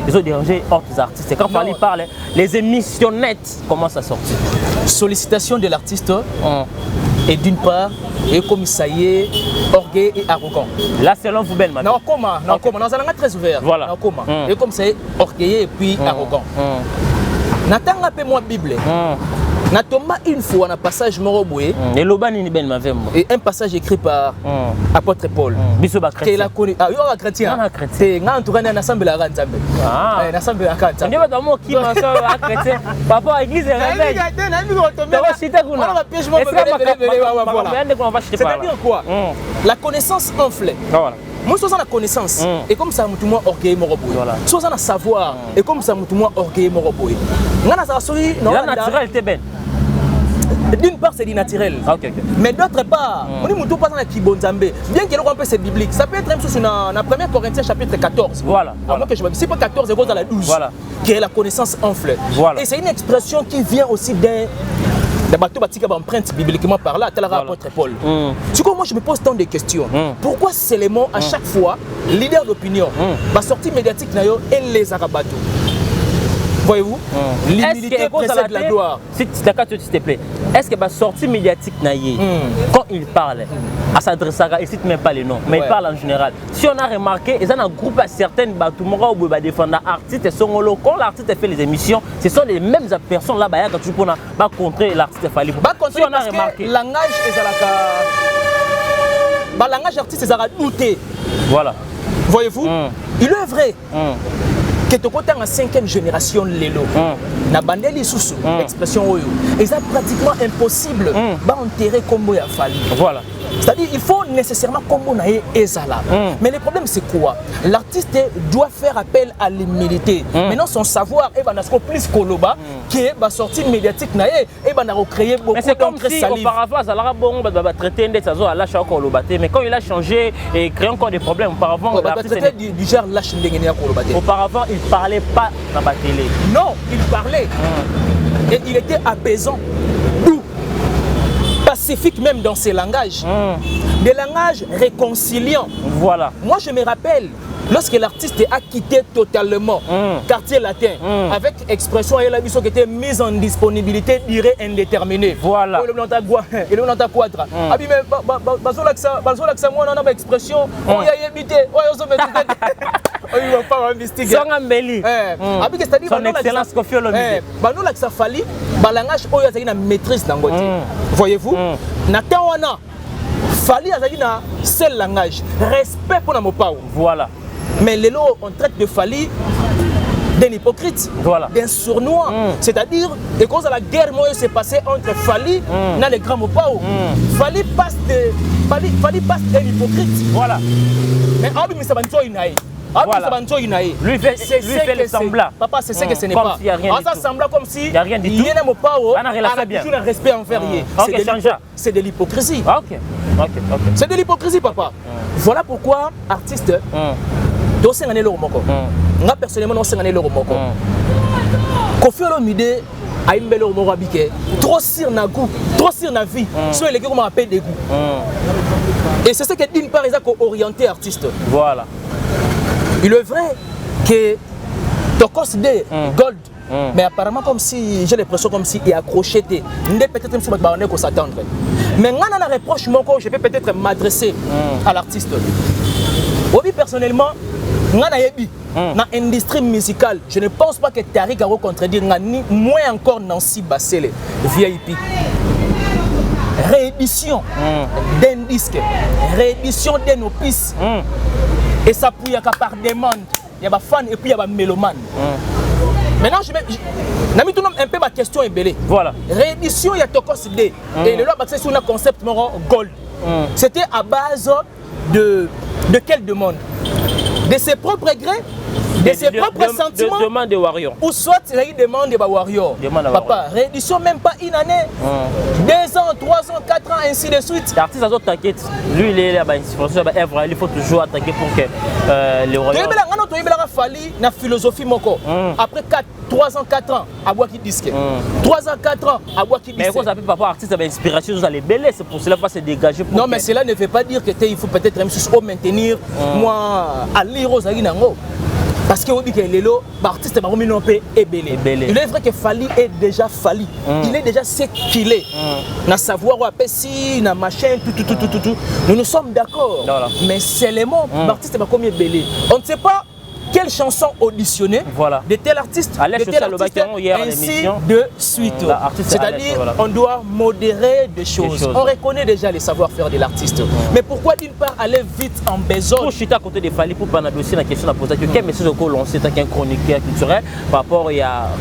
ils ont dérangé autres artistes. Quand Fally parle, les émissionnettes commencent à sortir. Sollicitation de l'artiste et d'une part, et comme ça y est, orgueil et arrogant. Là, selon vous, Ben, non, comment? Non, comment? Nous allons très ouvert. Voilà. Et comme ça y est, orgueilleux et puis arrogant. N'attends pas moi Bible. Natoma une fois un passage moroboué et un passage écrit par apôtre Paul. Qu'il a connu. Ah, il y a un chrétien. C'est un tour d'un assemblée à Ranzambe. Ah, un assemblée à Ranzambe. On dit dans qui m'a un chrétien. Papa à l'église est réveillé. C'est-à-dire quoi? La connaissance enfle. Moi, je suis la connaissance, et comme ça, je suis orgueilleux moroboué. Je suis le savoir, et comme ça, je suis orgueilleux moroboué. D'une part, c'est du naturel. Mais d'autre part, on ne pas dans la Kibonzambe. Bien qu'il y ait un peu c'est biblique, ça peut être même chose dans la 1 Corinthiens chapitre 14. Voilà. C'est pas 14, c'est dans la 12. Voilà. Qui est la connaissance enfle. Voilà. Et c'est une expression qui vient aussi D'abord, tu as empreinte bibliquement par là, tu as l'apôtre Paul. Du coup, moi, je me pose tant de questions. Pourquoi seulement, à chaque fois, leader d'opinion, ma sortie médiatique, et les arabatos? Voyez-vous, l'humilité précède la gloire. S'il te plaît, est-ce que ma sortie médiatique, quand il parle, à s'adresser à il ne cite même pas les noms, mais il parle en général. Si on a remarqué, ils ont un groupe à certaines Batumora ou défendre artistes et son quand l'artiste fait les émissions, ce sont les mêmes personnes là quand tu peux contrer l'artiste Fali. Si on a remarqué, langage est langage artiste est douté. Voilà. Voyez-vous, il est vrai. Que tu as en 5e génération Lelo, na bandeli sous expression oyo, et c'est pratiquement impossible d'enterrer Kombo ya Fali. Voilà. C'est-à-dire il faut nécessairement Kombo na ezala. Mais le problème c'est quoi? L'artiste doit faire appel à l'humilité. Maintenant son savoir est plus koloba qui est sortie médiatique na et recréer beaucoup de c'est comme si auparavant ça l'a bon traiter des sazo à lâche encore lobaté, mais quand il a changé et créé encore des problèmes auparavant l'artiste du genre lâche ndengenia kolobaté. Auparavant il parlait pas dans la télé. Non, il parlait. Et il était apaisant, doux, pacifique même dans ses langages. Des langages réconciliants. Voilà. Moi je me rappelle, lorsque l'artiste a quitté totalement quartier latin, avec expression et la vision qui était mise en disponibilité, durée indéterminée. Voilà. Il est dans ta quadra. Abi mais bazo moi on a expression, on y a évité, on il va pas mystique. Son embelli. C'est-à-dire son excellence Koffi Olomide. Nous là que ça fallait, balangage oyo azali na maîtrise nango. Voyez-vous, Nathan wana fallait azali na seul langage, respect pour na mopao. Voilà. Mais les lots on traite de Fali d'un hypocrite, d'un sournois. C'est-à-dire, et cause de la guerre moi s'est passée entre Fali et les grands mopao. Fali passe d'un hypocrite. Voilà. Mais Abi Misabanto Inaï. Voilà. Lui fait le semblant. Papa, c'est ce que ce n'est pas. Ça semblant comme si il n'y a rien du tout. Il y a un respect envers lui. C'est de l'hypocrisie. C'est de l'hypocrisie, papa. Voilà pourquoi artiste, moi personnellement, Koffi Olomide a une belle mort habituée. Trop sur na goût, trop sur na vie. Soit les gars comment appelle des goûts. Et c'est ce que d'une part ils ont orienté artiste. Voilà. Il est vrai que Tokos de Gold, mais apparemment comme si j'ai l'impression comme si il est accroché. Peut-être même si on s'attendre. Mais moi, dans la reproche, je peux peut-être m'adresser à l'artiste. Oui, personnellement, dans l'industrie musicale, je ne pense pas que Tariq a contredire, moins encore Nancy Bassele, VIP. Réédition d'un disque, réédition d'un opus. Et ça pouille par demande. Il y a des fans et puis il y a des mélomanes. Maintenant, je mis tout un peu ma question est belle. Voilà. Réédition, il y a Tokos D. Et le loi c'est sur un concept gold. C'était à base de quelle demande? De ses propres grés, de ses propres sentiments. Demande de Warrior. Ou soit il demande de Warrior. Papa, réédition même pas une année. 2 ans, 3 ans, 4 ans, ainsi de suite. L'artiste a t'inquiète. Lui, il est là, il faut toujours attaquer pour que les Warriors. Il a fallu la philosophie moko. Après 3 ans, 4 ans, à boire qui disque. 3 ans, 4 ans, à boire qui disque. Mais quand ça fait papa artiste avec inspiration, vous allez bêler, c'est pour cela qu'il faut se dégager. Non, mais cela ne veut pas dire qu'il faut peut-être même maintenir moi à lire aux Aguinango. Parce que l'artiste est belé. Il est vrai que Fali est déjà Fali. Il est déjà ce qu'il est. Na savoir si na machin tout. Nous sommes d'accord. Mais c'est le mot l'artiste est comme belé. On ne sait pas quelle chanson auditionner de tel artiste, de tel artiste, ainsi de suite. C'est-à-dire, on doit modérer des choses. On reconnaît déjà les savoir-faire de l'artiste. Mais pourquoi d'une part aller vite en besogne? Pour chuter à côté de Fali, pour pas dossier la question à poser, quel message au lancé tant qu'un chroniqueur culturel par rapport au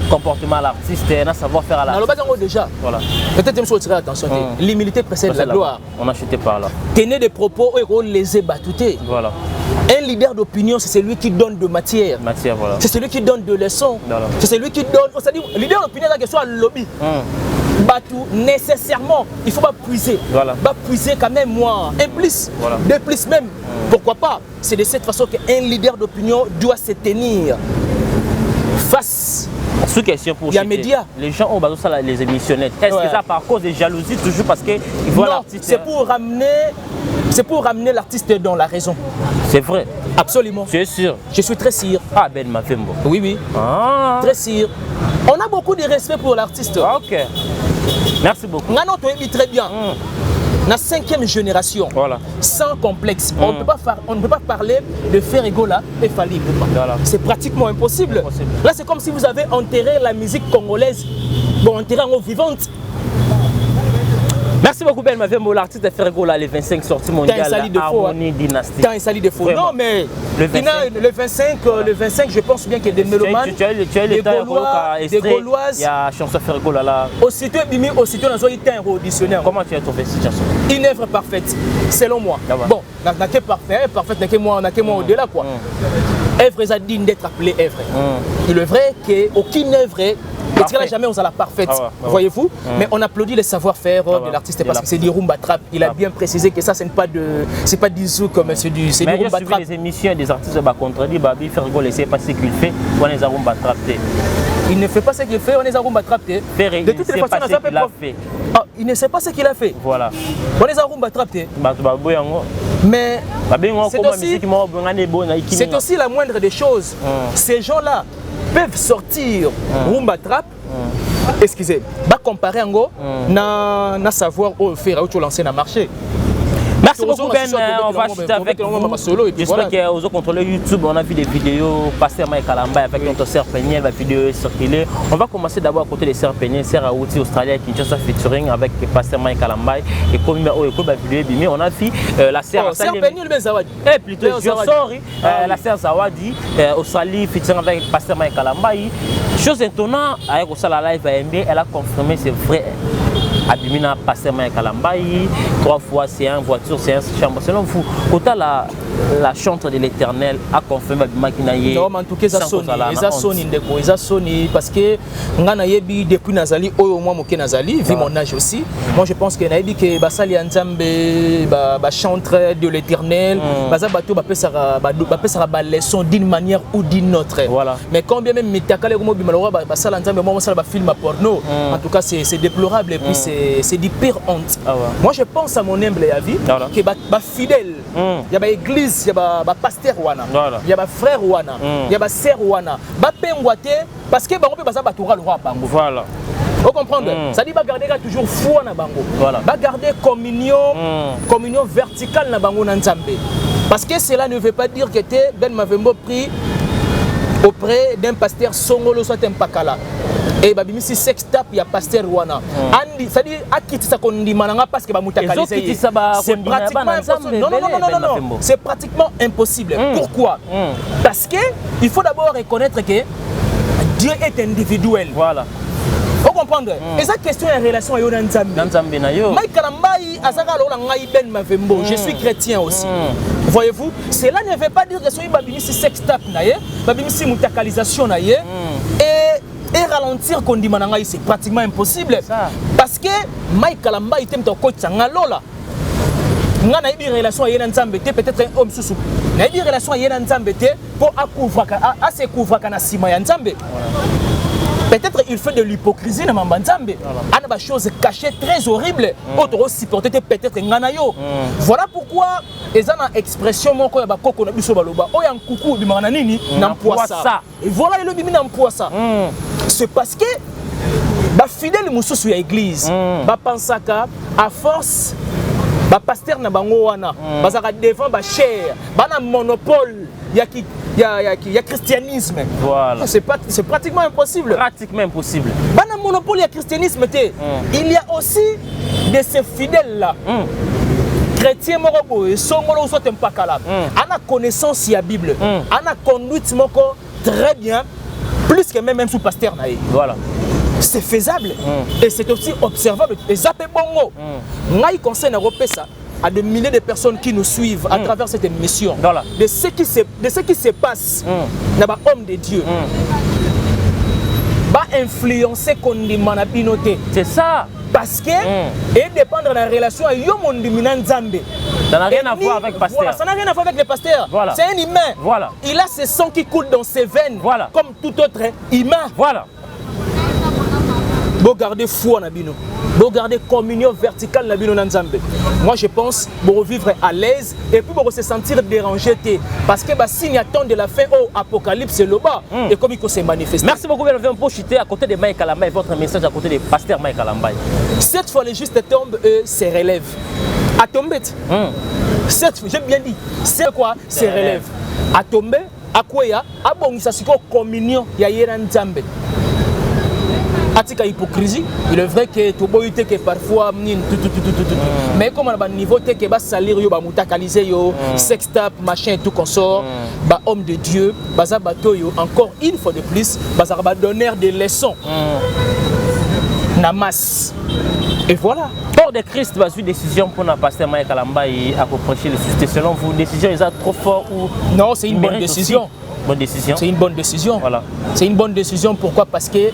comportement à l'artiste et à savoir-faire à l'artiste? Déjà, peut-être même si on tirer attention, l'humilité précède la gloire. On a chuté par là. Tenez des propos et les ébatoutés. Voilà. Un leader d'opinion, c'est celui qui donne de matière. Voilà. C'est celui qui donne de leçons. C'est celui qui donne. C'est-à-dire, leader d'opinion, c'est que soit lobby. Batou, nécessairement, il faut pas puiser. Pas puiser quand même, moi. Un plus, deux plus même. Pourquoi pas? C'est de cette façon qu'un leader d'opinion doit se tenir face Sous question pour il y a médias. Les gens ont besoin de les émissionner. Est-ce que ça par cause de jalousie toujours parce qu'ils voient l'artiste? C'est pour ramener l'artiste dans la raison. C'est vrai. Absolument. Tu es sûr? Je suis très sûr. Ah, Ben Mavembo. Oui, oui. Ah. Très sûr. On a beaucoup de respect pour l'artiste. Ah, ok. Merci beaucoup. On a très bien. La 5e génération, voilà. Sans complexe. On ne peut pas parler de Ferregola et Fally Ipupa. Voilà. C'est pratiquement impossible. Là, c'est comme si vous avez enterré la musique congolaise, enterré en eau vivante. Merci beaucoup Ben Mavembo, l'artiste de Ferregola, les 25 sorties mondiales, Harmonie Dynastie. Tant sali de faux. Non, mais le 25, je pense bien qu'il y a des mélomanes, des Gauloises. Il y a chanson Ferregola là. Aussitôt, on a eu un auditionnaire. Comment tu as trouvé cette chanson? Une œuvre parfaite, selon moi. Bon, n'a que parfaite, n'a que moi au-delà quoi. Œuvre est digne d'être appelée œuvre. Il est vrai qu'aucune œuvre est jamais on a la parfaite, voyez-vous. Mais on applaudit le savoir-faire de l'artiste parce que c'est du rumba trap. Il a bien précisé que ça, c'est pas du zouk comme c'est du rumba trap. Les émissions des artistes contredit, Babi Ferregola, c'est pas ce qu'il fait, on est à rumba trap. Il ne fait pas ce qu'il fait, on est à rumba trap. De toutes les façons, il ne sait pas ce qu'il a fait. Voilà. On est à rumba trap. Mais c'est aussi la moindre des choses. Ces gens-là peuvent sortir rumba trap, excusez, comparer na savoir au faire au lancer dans le marché. Merci beaucoup Ben, on va chuter avec vous. J'espère que vous contrôlez YouTube, on a vu des vidéos, Pasteur Mike Kalamba avec notre sœur Peniel, la vidéo est circulée. On va commencer d'abord à côté des sœurs Peniel, sœur Aouti Australia Kinshasa featuring avec Pasteur Mike Kalamba et comme la vidéo, on a vu la sœur Peniel Ben Zawadi. Plutôt sorry, la sœur Zawadi Australie featuring avec Pasteur Mike Kalamba. Chose étonnante avec la live AMB, elle a confirmé c'est vrai. Abimina Pasteur Mike Kalamba 3 fois c'est un voiture, c'est un chambre. Selon vous, autant la chantre de l'Éternel a confirmé Abimina Kinaye. Non, mais en tout cas, ça sonne parce que Nganayebi depuis Nazali, au moins Moké Nazali, vu mon âge aussi. Moi je pense que Nayebi que Basali Anzambe, chantre de l'Éternel, Baza Bato Bapesara leçon d'une manière ou d'une autre. Voilà. Mais quand bien même Mitakale Gomo Bimalora, Basali Anzambe, moi ça va film à porno. En tout cas, c'est déplorable et puis c'est du pire honte. Moi je pense à mon humble avis que les fidèles, il y a l'église, il y a les pasteurs, il y a les frères, il y a les sœurs, parce que on peut passer à le roi. Voilà. Vous comprenez? Ça dit garder toujours foi na bango. Voilà. Garder communion verticale na bango na Nzambe. Parce que cela ne veut pas dire que Ben Mavembo pris auprès d'un pasteur Songolo soit un pakala. Et babimi si sextape ya pasteur wana. Andi ça dit akitisa kondimananga parce que ba mutakaliser. C'est pratiquement impossible. Non. C'est pratiquement impossible. Pourquoi? Parce que il faut d'abord reconnaître que Dieu est individuel. Voilà. Vous comprenez? Et ça question en relation à Nzambe. Mike Kalambai azaka lola ngai Ben Mavembo. Je suis chrétien aussi. Voyez-vous? Cela ne veut pas dire que soyez babimi si sextape naye, babimi si mutakalisation naye et ralentir kondimananga c'est pratiquement impossible. Parce que Mike Kalamba était un coach ngalola. Nga na une relation à Nzambe peut-être un homme sous. Na une relation à Nzambe pour à se couvrir kana sima ya Nzambe. Peut-être il fait de l'hypocrisie dans Nzambe. A des choses cachées très horribles. Autre supporter peut-être nganayo. Voilà pourquoi ils ont une expression moko ya bakoko na biso baloba. Oya nkuku bimana nini na mpoisa. Et voilà le bimi na mpoisa. C'est parce que les fidèles mususu ya église pensaka à force pasteur na bango wana bazaka devant ba cher bana monopole ya christianisme. Voilà. C'est pratiquement impossible. Pratiquement impossible. Bana monopole ya christianisme il y a aussi de ces fidèles là. Chrétien moko songolo soit un pakala. Ana connaissance ya Bible. Ana conduite moko très bien. Plus que même sous pasteur naïe. Voilà. C'est faisable et c'est aussi observable. Et ça peut bongo. Naï conseille à repérer à des milliers de personnes qui nous suivent à travers cette émission. Voilà. De ce qui se passe dans les hommes de Dieu. Va influencer qu'on demande à pinoter. C'est ça. Parce que et dépendre de la relation avec Nzambe. Ça n'a rien à voir avec le pasteur. Voilà, ça n'a rien à voir avec le pasteur. Voilà. C'est un humain. Voilà. Il a ce sang qui coule dans ses veines. Voilà. Comme tout autre humain. Voilà. Beau garder foi na bino. Beau garder communion verticale na bino na Nzambe. Moi je pense pour vivre à l'aise et puis pour se sentir dérangé parce que bah signe attend de la fin au apocalypse le bas et comme il faut se manifester. Merci beaucoup Bernard pour chuter à côté de Mike Kalamba et votre message à côté de pasteur Mike Kalamba. Cette fois les justes tombent et se relèvent. À tomber. Cette j'ai bien dit. C'est quoi? Se relève. À tomber, à quoi ya? À bon ça c'est communion ya yera Nzambe. Atika hypocrisie, il est vrai que tu peux que parfois mais comme on a un niveau que va salir yo ba mutakaliser yo sex tap machin et tout consort ba homme de Dieu baza bato yo encore une fois de plus baza ba donner des leçons namas et voilà. Port de Christ va suivre décision pour notre pasteur Mike Kalamba et à prêcher le suscité. Selon vous, décision est trop fort ou non, c'est une bonne décision. Bonne décision. C'est une bonne décision. Voilà. C'est une bonne décision. Pourquoi? Parce que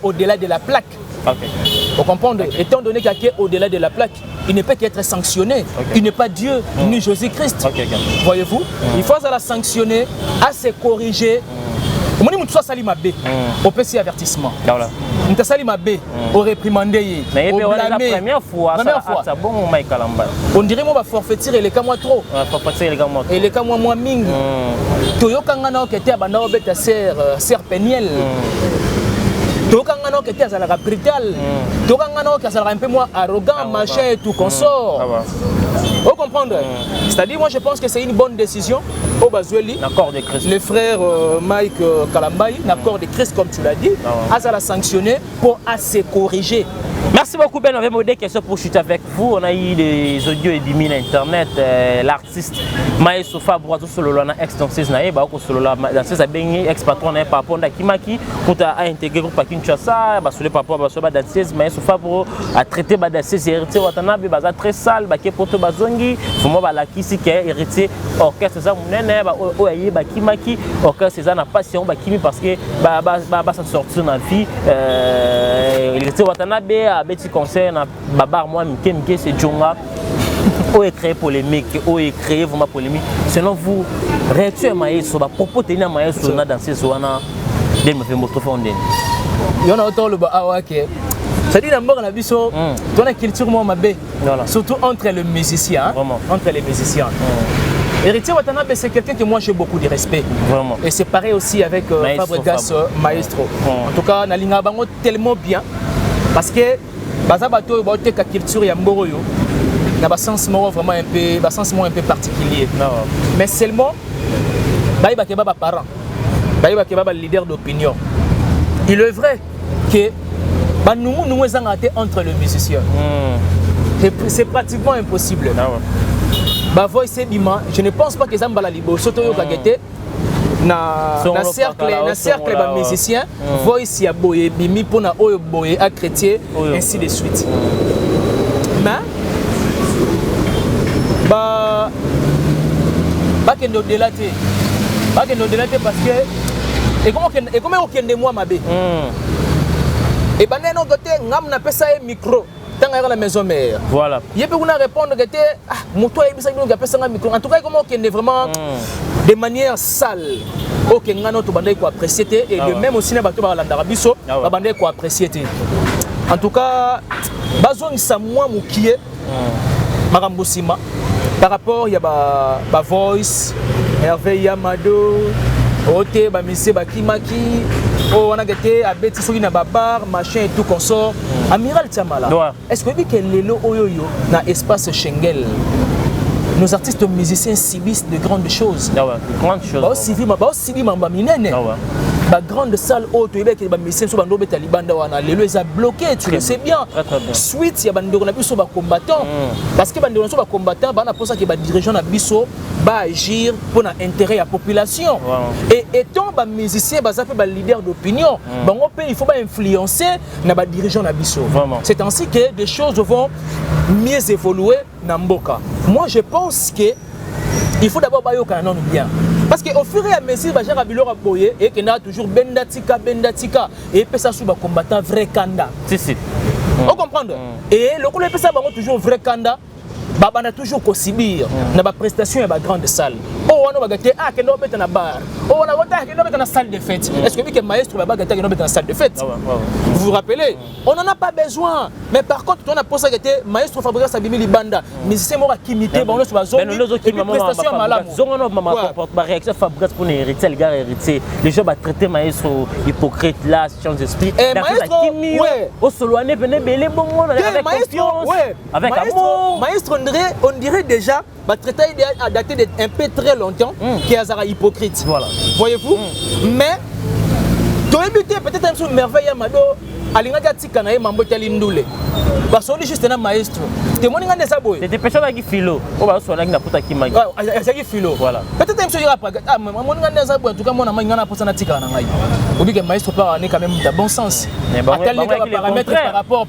au-delà de la plaque. Okay. Vous comprenez? Okay. Étant donné qu'au-delà de la plaque, il ne peut qu'être sanctionné. Okay. Il n'est pas Dieu ni Jésus-Christ. Okay. Voyez-vous? Il faut la sanctionner, à se corriger. On peut s'y avertissement. On peut s'y on réprimander. Mais la première fois, ça bon Mike Kalamba. On dirait moi forfaitir et les cas moi trop. Forfaitir les cas moi. Et les cas moi ming. Toyo kangana okete abanda obeta ser peniel. Toyo kangana okete azala capital. Toyo kangana okete azala un peu moins arrogant machin et tout consort. Vous comprenez? C'est-à-dire, moi je pense que c'est une bonne décision au Bazueli. L'accord de Christ. Le frère Mike Kalamba, l'accord de Christ, comme tu l'as dit, à la sanctionner pour se corriger. Merci beaucoup, Ben. On avait des questions pour chuter avec vous. On a eu des audios et des mines internet. L'artiste Maë Sofa Boazo Sololana, ex-danseuse Naé, Baoko Sololana, danseuse à Bengi, ex-patron Naé Paponda Kimaki, pour intégrer le groupe Kinshasa, Basole Papa, Basole danseuse, Maë Sofa a traité danseuse héritier Watanabe, Baza très sale, Baké Poto Bazongi, Fumo Balakisi qui est héritier orchestre César Mounene, Oaye Bakimaki, orchestre César n'a pas si on Bakimi parce que Basa sortir dans la vie, héritier Watanabe, à Betty Concert, Babar moi, Mike, c'est Djonga. Où est créé polémique, où est créé vraiment polémique. Selon vous, réaction à Maë Sofa, propos tenir Maë Sofa dans ces zones, il me fait votre fondé. Il y en a autant le Bahawake. C'est-à-dire d'abord on a vu ça, dans la culture moi mabé, surtout entre les musiciens, entre les musiciens. Héritier Watanabe, c'est quelqu'un que moi j'ai beaucoup de respect. Vraiment. Et c'est pareil aussi avec Fabregas Maestro. En tout cas, Nalinga Bango tellement bien parce que Bazabato est la culture Yamboroyo. Il y a un sens vraiment un peu particulier. Mais seulement, il y a des parents, il y a des leaders d'opinion. Il est vrai que nous sommes entre les musiciens. C'est pratiquement impossible. Je ne pense pas que ça va libre. Surtout na cercle de musiciens, voice ya boye bimi pour na oyo boye à chrétien, ainsi de suite. Mais kendo délaté parce que et comment on kende moi mabé et bandé non côté ngam na pesa micro tant à la maison mère voilà il peut nous répondre que moto et bisa nous pesa un micro en tout cas comment on kende vraiment de manière sale OK ngano to bandé ko apprécier et le même aussi na bato ba landara biso ba bandé ko apprécier en tout cas bazon sa moi mukie marambosima par rapport il y a ba voice Hervé Yamado Ote ba monsieur Bakimaki on a gâté à Betty Sogi na babar machin et tout consort Amiral Tiamala est-ce que que lelo oyoyo na espace Schengen nos artistes musiciens subissent de grandes choses grandes choses la grande salle haute, il y a des musiciens qui sont bloqués, tu le sais bien. Suite, il y a des combattants. Parce que les combattants, les dirigeants vont agir pour l'intérêt de la population. Et étant des musiciens, des leaders d'opinion, il faut influencer les dirigeants. C'est ainsi que des choses vont mieux évoluer dans Mboka. Moi, je pense qu'il faut d'abord bien. Parce qu'au fur et à mesure, j'ai boyé et qu'il y a toujours bendatika et puis ça sous combattant vrai kanda. Vous comprenez? Et le coup ça toujours vrai kanda, on a toujours qu'au subir dans la prestation et la grande salle. Oh, on a gâté, ah, que l'on met dans la bar. Oh, on a gâté, que l'on met dans la salle de fête. Est-ce que maestro va gâter, que l'on met dans la salle de fête? Vous vous rappelez? On n'en a pas besoin. Mais par contre, on a pensé que maestro Fabrice Sabimi Libanda, mais c'est moi qui imite, bon, sur la zone. Et puis, prestation à Malam. Réaction Fabrice pour hériter, le gars hérité. Les gens vont traiter maestro hypocrite là, change d'esprit. Maestro, ouais. Au solo, on est venu belé bon, avec confiance, avec amour. Maestro, on dirait déjà, le traité a daté d'un peu très longtemps, qui est un hypocrite. Voilà. Voyez-vous? Mais, tu as buté peut-être un peu merveille à Mado, à l'ingati Kanaï, Mambote Lindoule. Parce qu'on est juste un maestro. Tu m'as dit ça, boy. C'était personne qui philo. On va se faire n'importe qui m'a dit. C'est qui philo. Voilà. Peut-être même si il n'y a pas. Ah, mais moi, en tout cas, moi, je n'ai pas de tika. Ou bien que maestro parle quand même de bon sens. À tel paramètre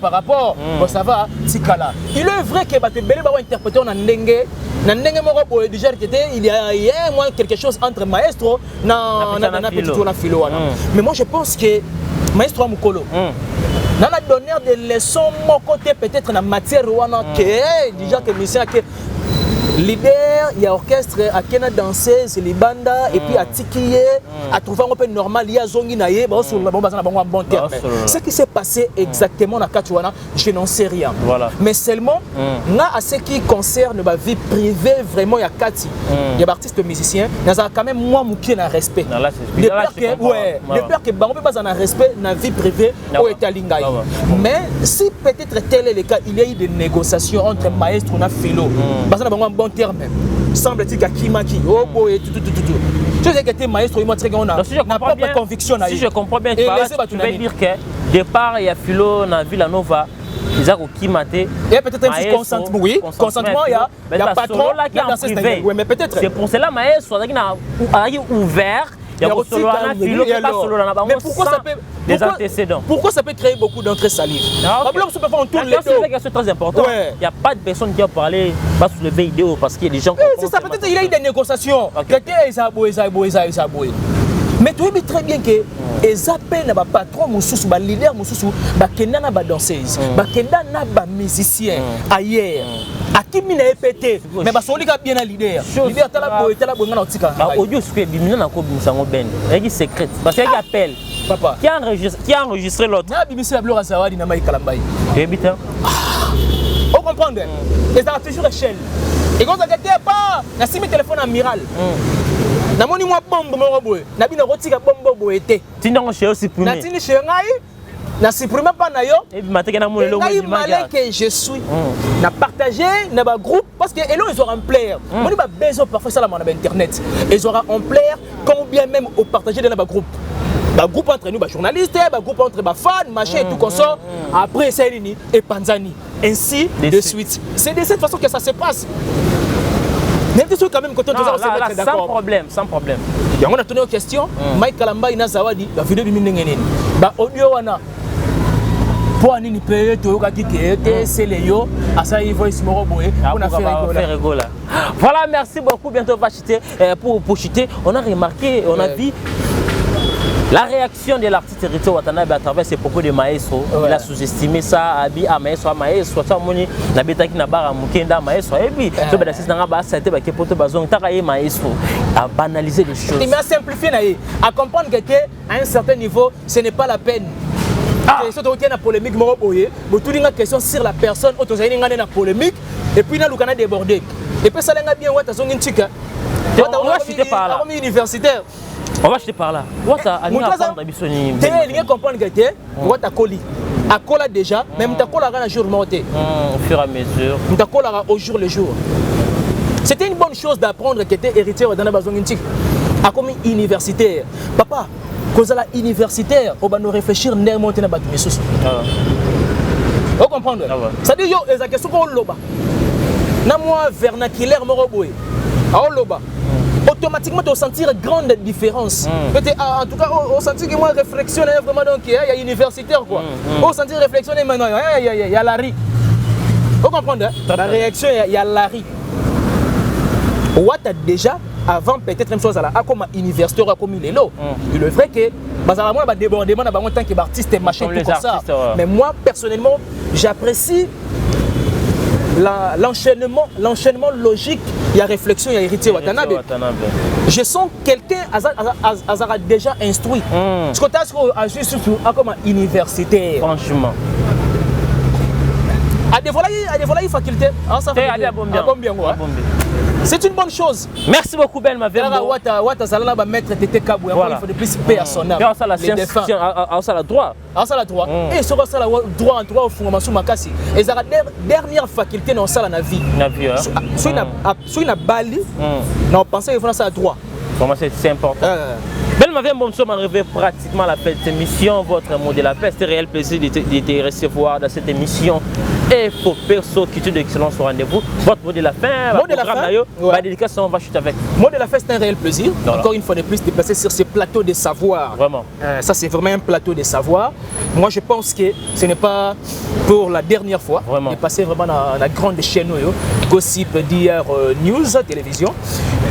par rapport. Bon, ça va, tika là. Il est vrai que tu peux interpréter en Ndenge. Ndenge moko déjà il y a moins quelque chose entre maestro na philo. Mais moi, je pense que maestro Amukolo. Dans la donneur des leçons, mon côté peut-être dans la matière, déjà que monsieur leader, il y a orchestre, à Kena danseuse, les bandas, et puis à Tikiye, à trouver un peu normal, il y a Zongi Naye, sur le bon terme. Ce qui s'est passé exactement dans Katuana, je n'en sais rien. Voilà. Mais seulement, à ce qui concerne ma vie privée, vraiment, il y a Kati, il y a des artistes musiciens, il y a quand même moi qui ai un respect. Le peur que on peut pas avoir un respect dans la vie privée au État Lingaï. Mais si peut-être tel est le cas, il y a eu des négociations entre maestro et philo. Parce que un bon terme, semble-t-il qu'à Kimaki, oh boy, tout. Je sais que tu es maestro, il m'a très grand, si je comprends bien, tu vas dire que départ, il y a philo dans la Villanova. Ils ont kimaté. Il y a peut-être un petit consentement, oui. Consentement, il y a patron qui est en privé. Oui, mais peut-être. C'est pour cela que maestro a ouvert. Il y a aussi mais pourquoi ça peut des antécédents? Pourquoi ça peut créer beaucoup d'entrées salives? C'est très important. Il n'y a pas de personne qui a parlé, pas sur les vidéos parce qu'il y a des gens. C'est ça, peut-être il y a eu des négociations. Mais tu sais très bien que les appels na patron mususu ba leader mususu ba kenda na ba danseuse ba kenda na ba musicien ailleurs akimi na EPT mais ba solika bien na leader tala boy ngana otika ba audio ce que bimina na ko bimisango ben et secret parce qu'il appelle papa qui a enregistré l'autre na bimisi la Blora Zawadi na Mai Kalambai et bitan on comprend et ça a toujours échelle et quand ça gâté pas na simi téléphone amiral namoni mwa bombe moko boye na bino kotika bombe boye te tindango chez supprimer na tini chez ngai na supprimer pas na yo et puis mateke na molelo ngai malin que je suis na partager na ba groupe parce que elo ils auront un player moni ba besoin parfois ça la mon internet ils auront un player combien même au partager dans ba groupe entre nous ba journalistes ba groupe entre ba fans machin et tout comme ça après c'est Lini et Panzani ainsi de suite c'est de cette façon que ça se passe. Quand même, quand on sans problème, sans problème. Et on a tourné aux questions. Mike Kalamba ina zawadi la vidéo du minengeneni. Ba audio wana. Pour ani payer to yoka kike c'est les yo asa il voice moro boy on a fait rigoler. Voilà, merci beaucoup. Bientôt on va chuter pour chuter. On a remarqué, on a vu la réaction de l'artiste Héritier Watanabe à travers ses propos de maestro. Il a sous-estimé ça, Abi à maestro, ça moni na betaki na bara mukenda maestro et puis to ba assist na ba ça été ba ke poto bazong takaye maestro à banaliser les choses. Il m'a simplifié à comprendre que à un certain niveau, ce n'est pas la peine. Surtout qu'il y a une polémique, mais tout une question sur la personne, une polémique, et puis il y a le débordé. Et puis ça l'a bien, on va chuter par là. Universitaire. On va acheter par là. Tu vas comprendre que tu as colis. À cola déjà, même tu as cola un jour monté. Au fur et à mesure. Tu as cola au jour le jour. C'était une bonne chose d'apprendre que tu es héritier dans la base à comme universitaire. Papa, quand tu es universitaire, on va nous réfléchir à monter dans la base. Vous comprenez? C'est-à-dire que les questions qu'on loba. Na moi vernaculaire moroboé. À loba. Automatiquement tu vas sentir une grande différence. En tout cas, on sentit que moi réflexionner vraiment donc il y a universitaire quoi. On sentit réflexionner maintenant, il y a la ri. Vous comprenez? La réaction il y a la ri. What a déjà avant peut-être une chose à la comme universitaire comme il est là. Il est vrai que bazalamon va débordement dans bon temps que artiste et machin tout ça. Mais moi personnellement, j'apprécie l'enchaînement logique il y a réflexion, il y a héritier Watanabe. Je sens quelqu'un a déjà instruit. Ce que tu as surtout comme universitaire. Franchement. À dévoiler une faculté. C'est une bonne chose. Merci beaucoup, Ben Mavembo. Maître Tété Kabou. Il faut de plus paix à son âme. Les défunts. Ça la droit. Ça la droit. Et sur ça la droit en droit au fondement Makasi. Et ça la dernière faculté dans ça la vie. Soit une Bali, non pensez qu'il faut ça la droit. C'est important. Ben Mavembo, nous sommes arrivés pratiquement à la fin de cette émission. Votre mot de la paix, c'était un réel plaisir de te recevoir dans cette émission. Et pour perso qui tue d'excellence au rendez-vous. Votre mot de la fin, mot de la fin, la dédicace, on va chuter avec. Mot de la fin, c'est un réel plaisir. Voilà. Encore une fois de plus, de passer sur ce plateau de savoir. Vraiment. Ça, c'est vraiment un plateau de savoir. Moi, je pense que ce n'est pas pour la dernière fois de passer vraiment dans la grande chaîne Gossip d'hier News Télévision.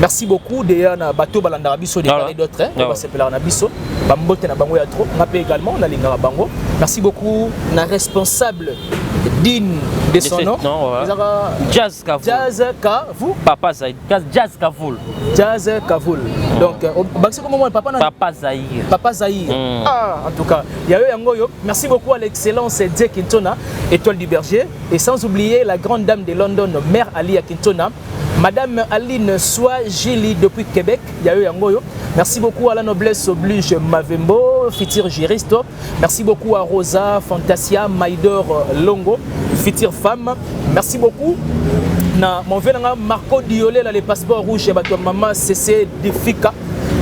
Merci beaucoup. D'ailleurs, Bateau Balandarabiso, des d'autres. On va s'appeler Nabiso. Bambote na bango ya trop. On a également, on a l'ingara bango. Merci beaucoup. On a responsable digne de son nom. Jazz Kavoul. Jazz Kavoul. Papa Zahir. Jazz Kavoul. Jazz Kavoul. Donc, c'est comment moi, Papa Zahir. Papa Zahir. En tout cas, il y a eu un goyo. Merci beaucoup à l'excellence Dieu Kintona, Étoile du Berger. Et sans oublier la grande dame de London, Mère Ali Kintona. Madame Aline Swahili depuis Québec, il y a eu un goyo. Merci beaucoup à la noblesse oblige Mavembo, futur juriste. Merci beaucoup à Rosa, Fantasia, Maïdor Longo, future femme. Merci beaucoup. Mon vieux Marco Diolé, les passeports rouges, et maman CC Defika.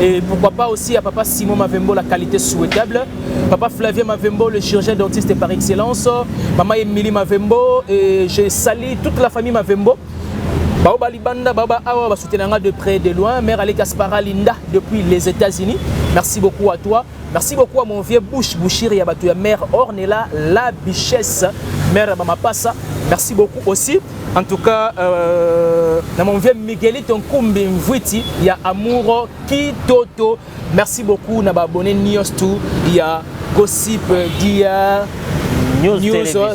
Et pourquoi pas aussi à papa Simon Mavembo, la qualité souhaitable. Papa Flavien Mavembo, le chirurgien dentiste par excellence. Maman Emily Mavembo. Et je salue toute la famille Mavembo. Baba Libanda, Baba Awa, va soutenir de près et de loin. Mère Ale Kaspara Linda depuis les États-Unis. Merci beaucoup à toi. Merci beaucoup à mon vieux Bouchiri Yabatouya, mère Ornella, la bichesse, mère Mamapassa. Merci beaucoup aussi. En tout cas, dans mon vieux Miguelito Nkumbi Mvwiti, il y a Amouro Kitoto. Merci beaucoup. N'a abonné News 2, il y a Gossip d'hier. News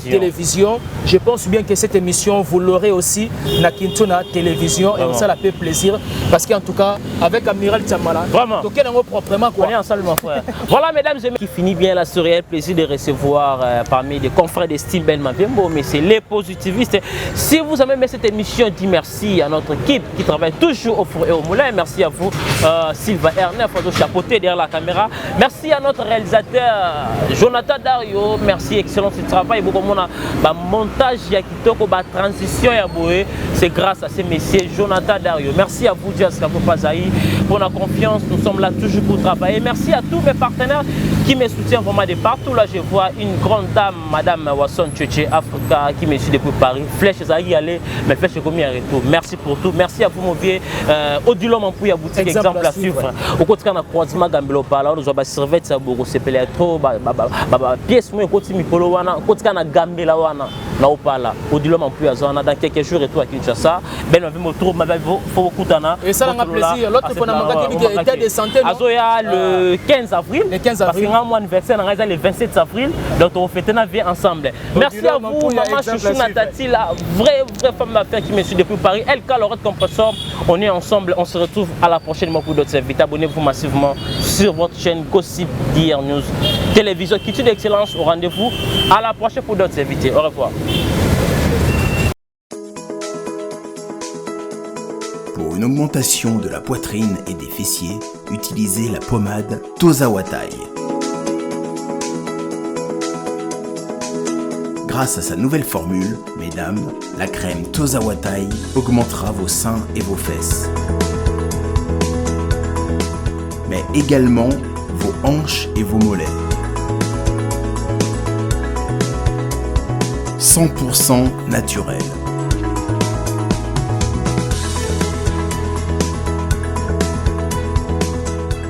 télévision. Je pense bien que cette émission, vous l'aurez aussi na Kintona télévision. Et ça la fait plaisir. Parce qu'en tout cas, avec Amiral Tchamala, proprement quoi. On est ensemble, mon frère. Voilà, mesdames et messieurs, qui finit bien la soirée. Le plaisir de recevoir parmi des confrères de Style Ben Mavembo, mais c'est les positivistes. Si vous avez aimé cette émission, dis merci à notre équipe qui travaille toujours au four et au moulin. Merci à vous, Sylvain Ernest, photo chapeauté derrière la caméra. Merci à notre réalisateur, Jonathan Dario. Merci, excellent travail. Beaucoup de montage, transition, c'est grâce à ces messieurs, Jonathan Dario. Merci à vous, Jazz Papa Zahir, pour la confiance. Nous sommes là toujours pour travailler. Merci à tous mes partenaires qui me soutiennent vraiment de partout. Là, je vois une grande dame, Madame Wasson Tchétché Africa, qui me suit depuis Paris. Flèche Zahir, allez, mais flèche commis à retour. Merci pour tout. Merci à vous, mon vieux. Odilom en pouille à boutique, exemple à suivre. Au côté de la croisement, Gambelo Pala, nous avons servi de ça pour se péler trop, pièce, moi, côté Mikolo. Côté kana Gambela wana na opala Odilom en plus azana dans quelques jours et tout à Kinshasa Ben Mavembo trop faut kutana et ça a plaisir l'autre pour na qui état de santé azoya le 15 avril parce que mon anniversaire na le 27 avril donc on fête na vie ensemble. Merci à vous maman Chouchou Natati la vraie femme d'affaires qui me suit depuis Paris elle Calorette Compressor. On est ensemble, on se retrouve à la prochaine fois pour d'autres invités. Abonnez-vous massivement sur votre chaîne Gossip d'hier News Télévision qui tue d'excellence. Au rendez-vous à la prochaine pour d'autres invités. Au revoir. Pour une augmentation de la poitrine et des fessiers, utilisez la pommade Tozawatai. Grâce à sa nouvelle formule, mesdames, la crème Tozawatai augmentera vos seins et vos fesses. Mais également vos hanches et vos mollets. 100% naturel.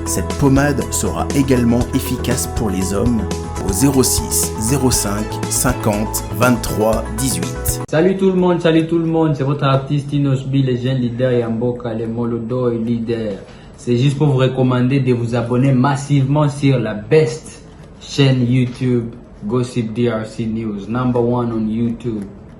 Cette pommade sera également efficace pour les hommes au 06 05 50 23 18. Salut tout le monde, c'est votre artiste Inosbi, les jeunes leaders Yamboka, les Molodo et leaders. C'est juste pour vous recommander de vous abonner massivement sur la best chaîne YouTube Gossip DRC News, #1 on YouTube.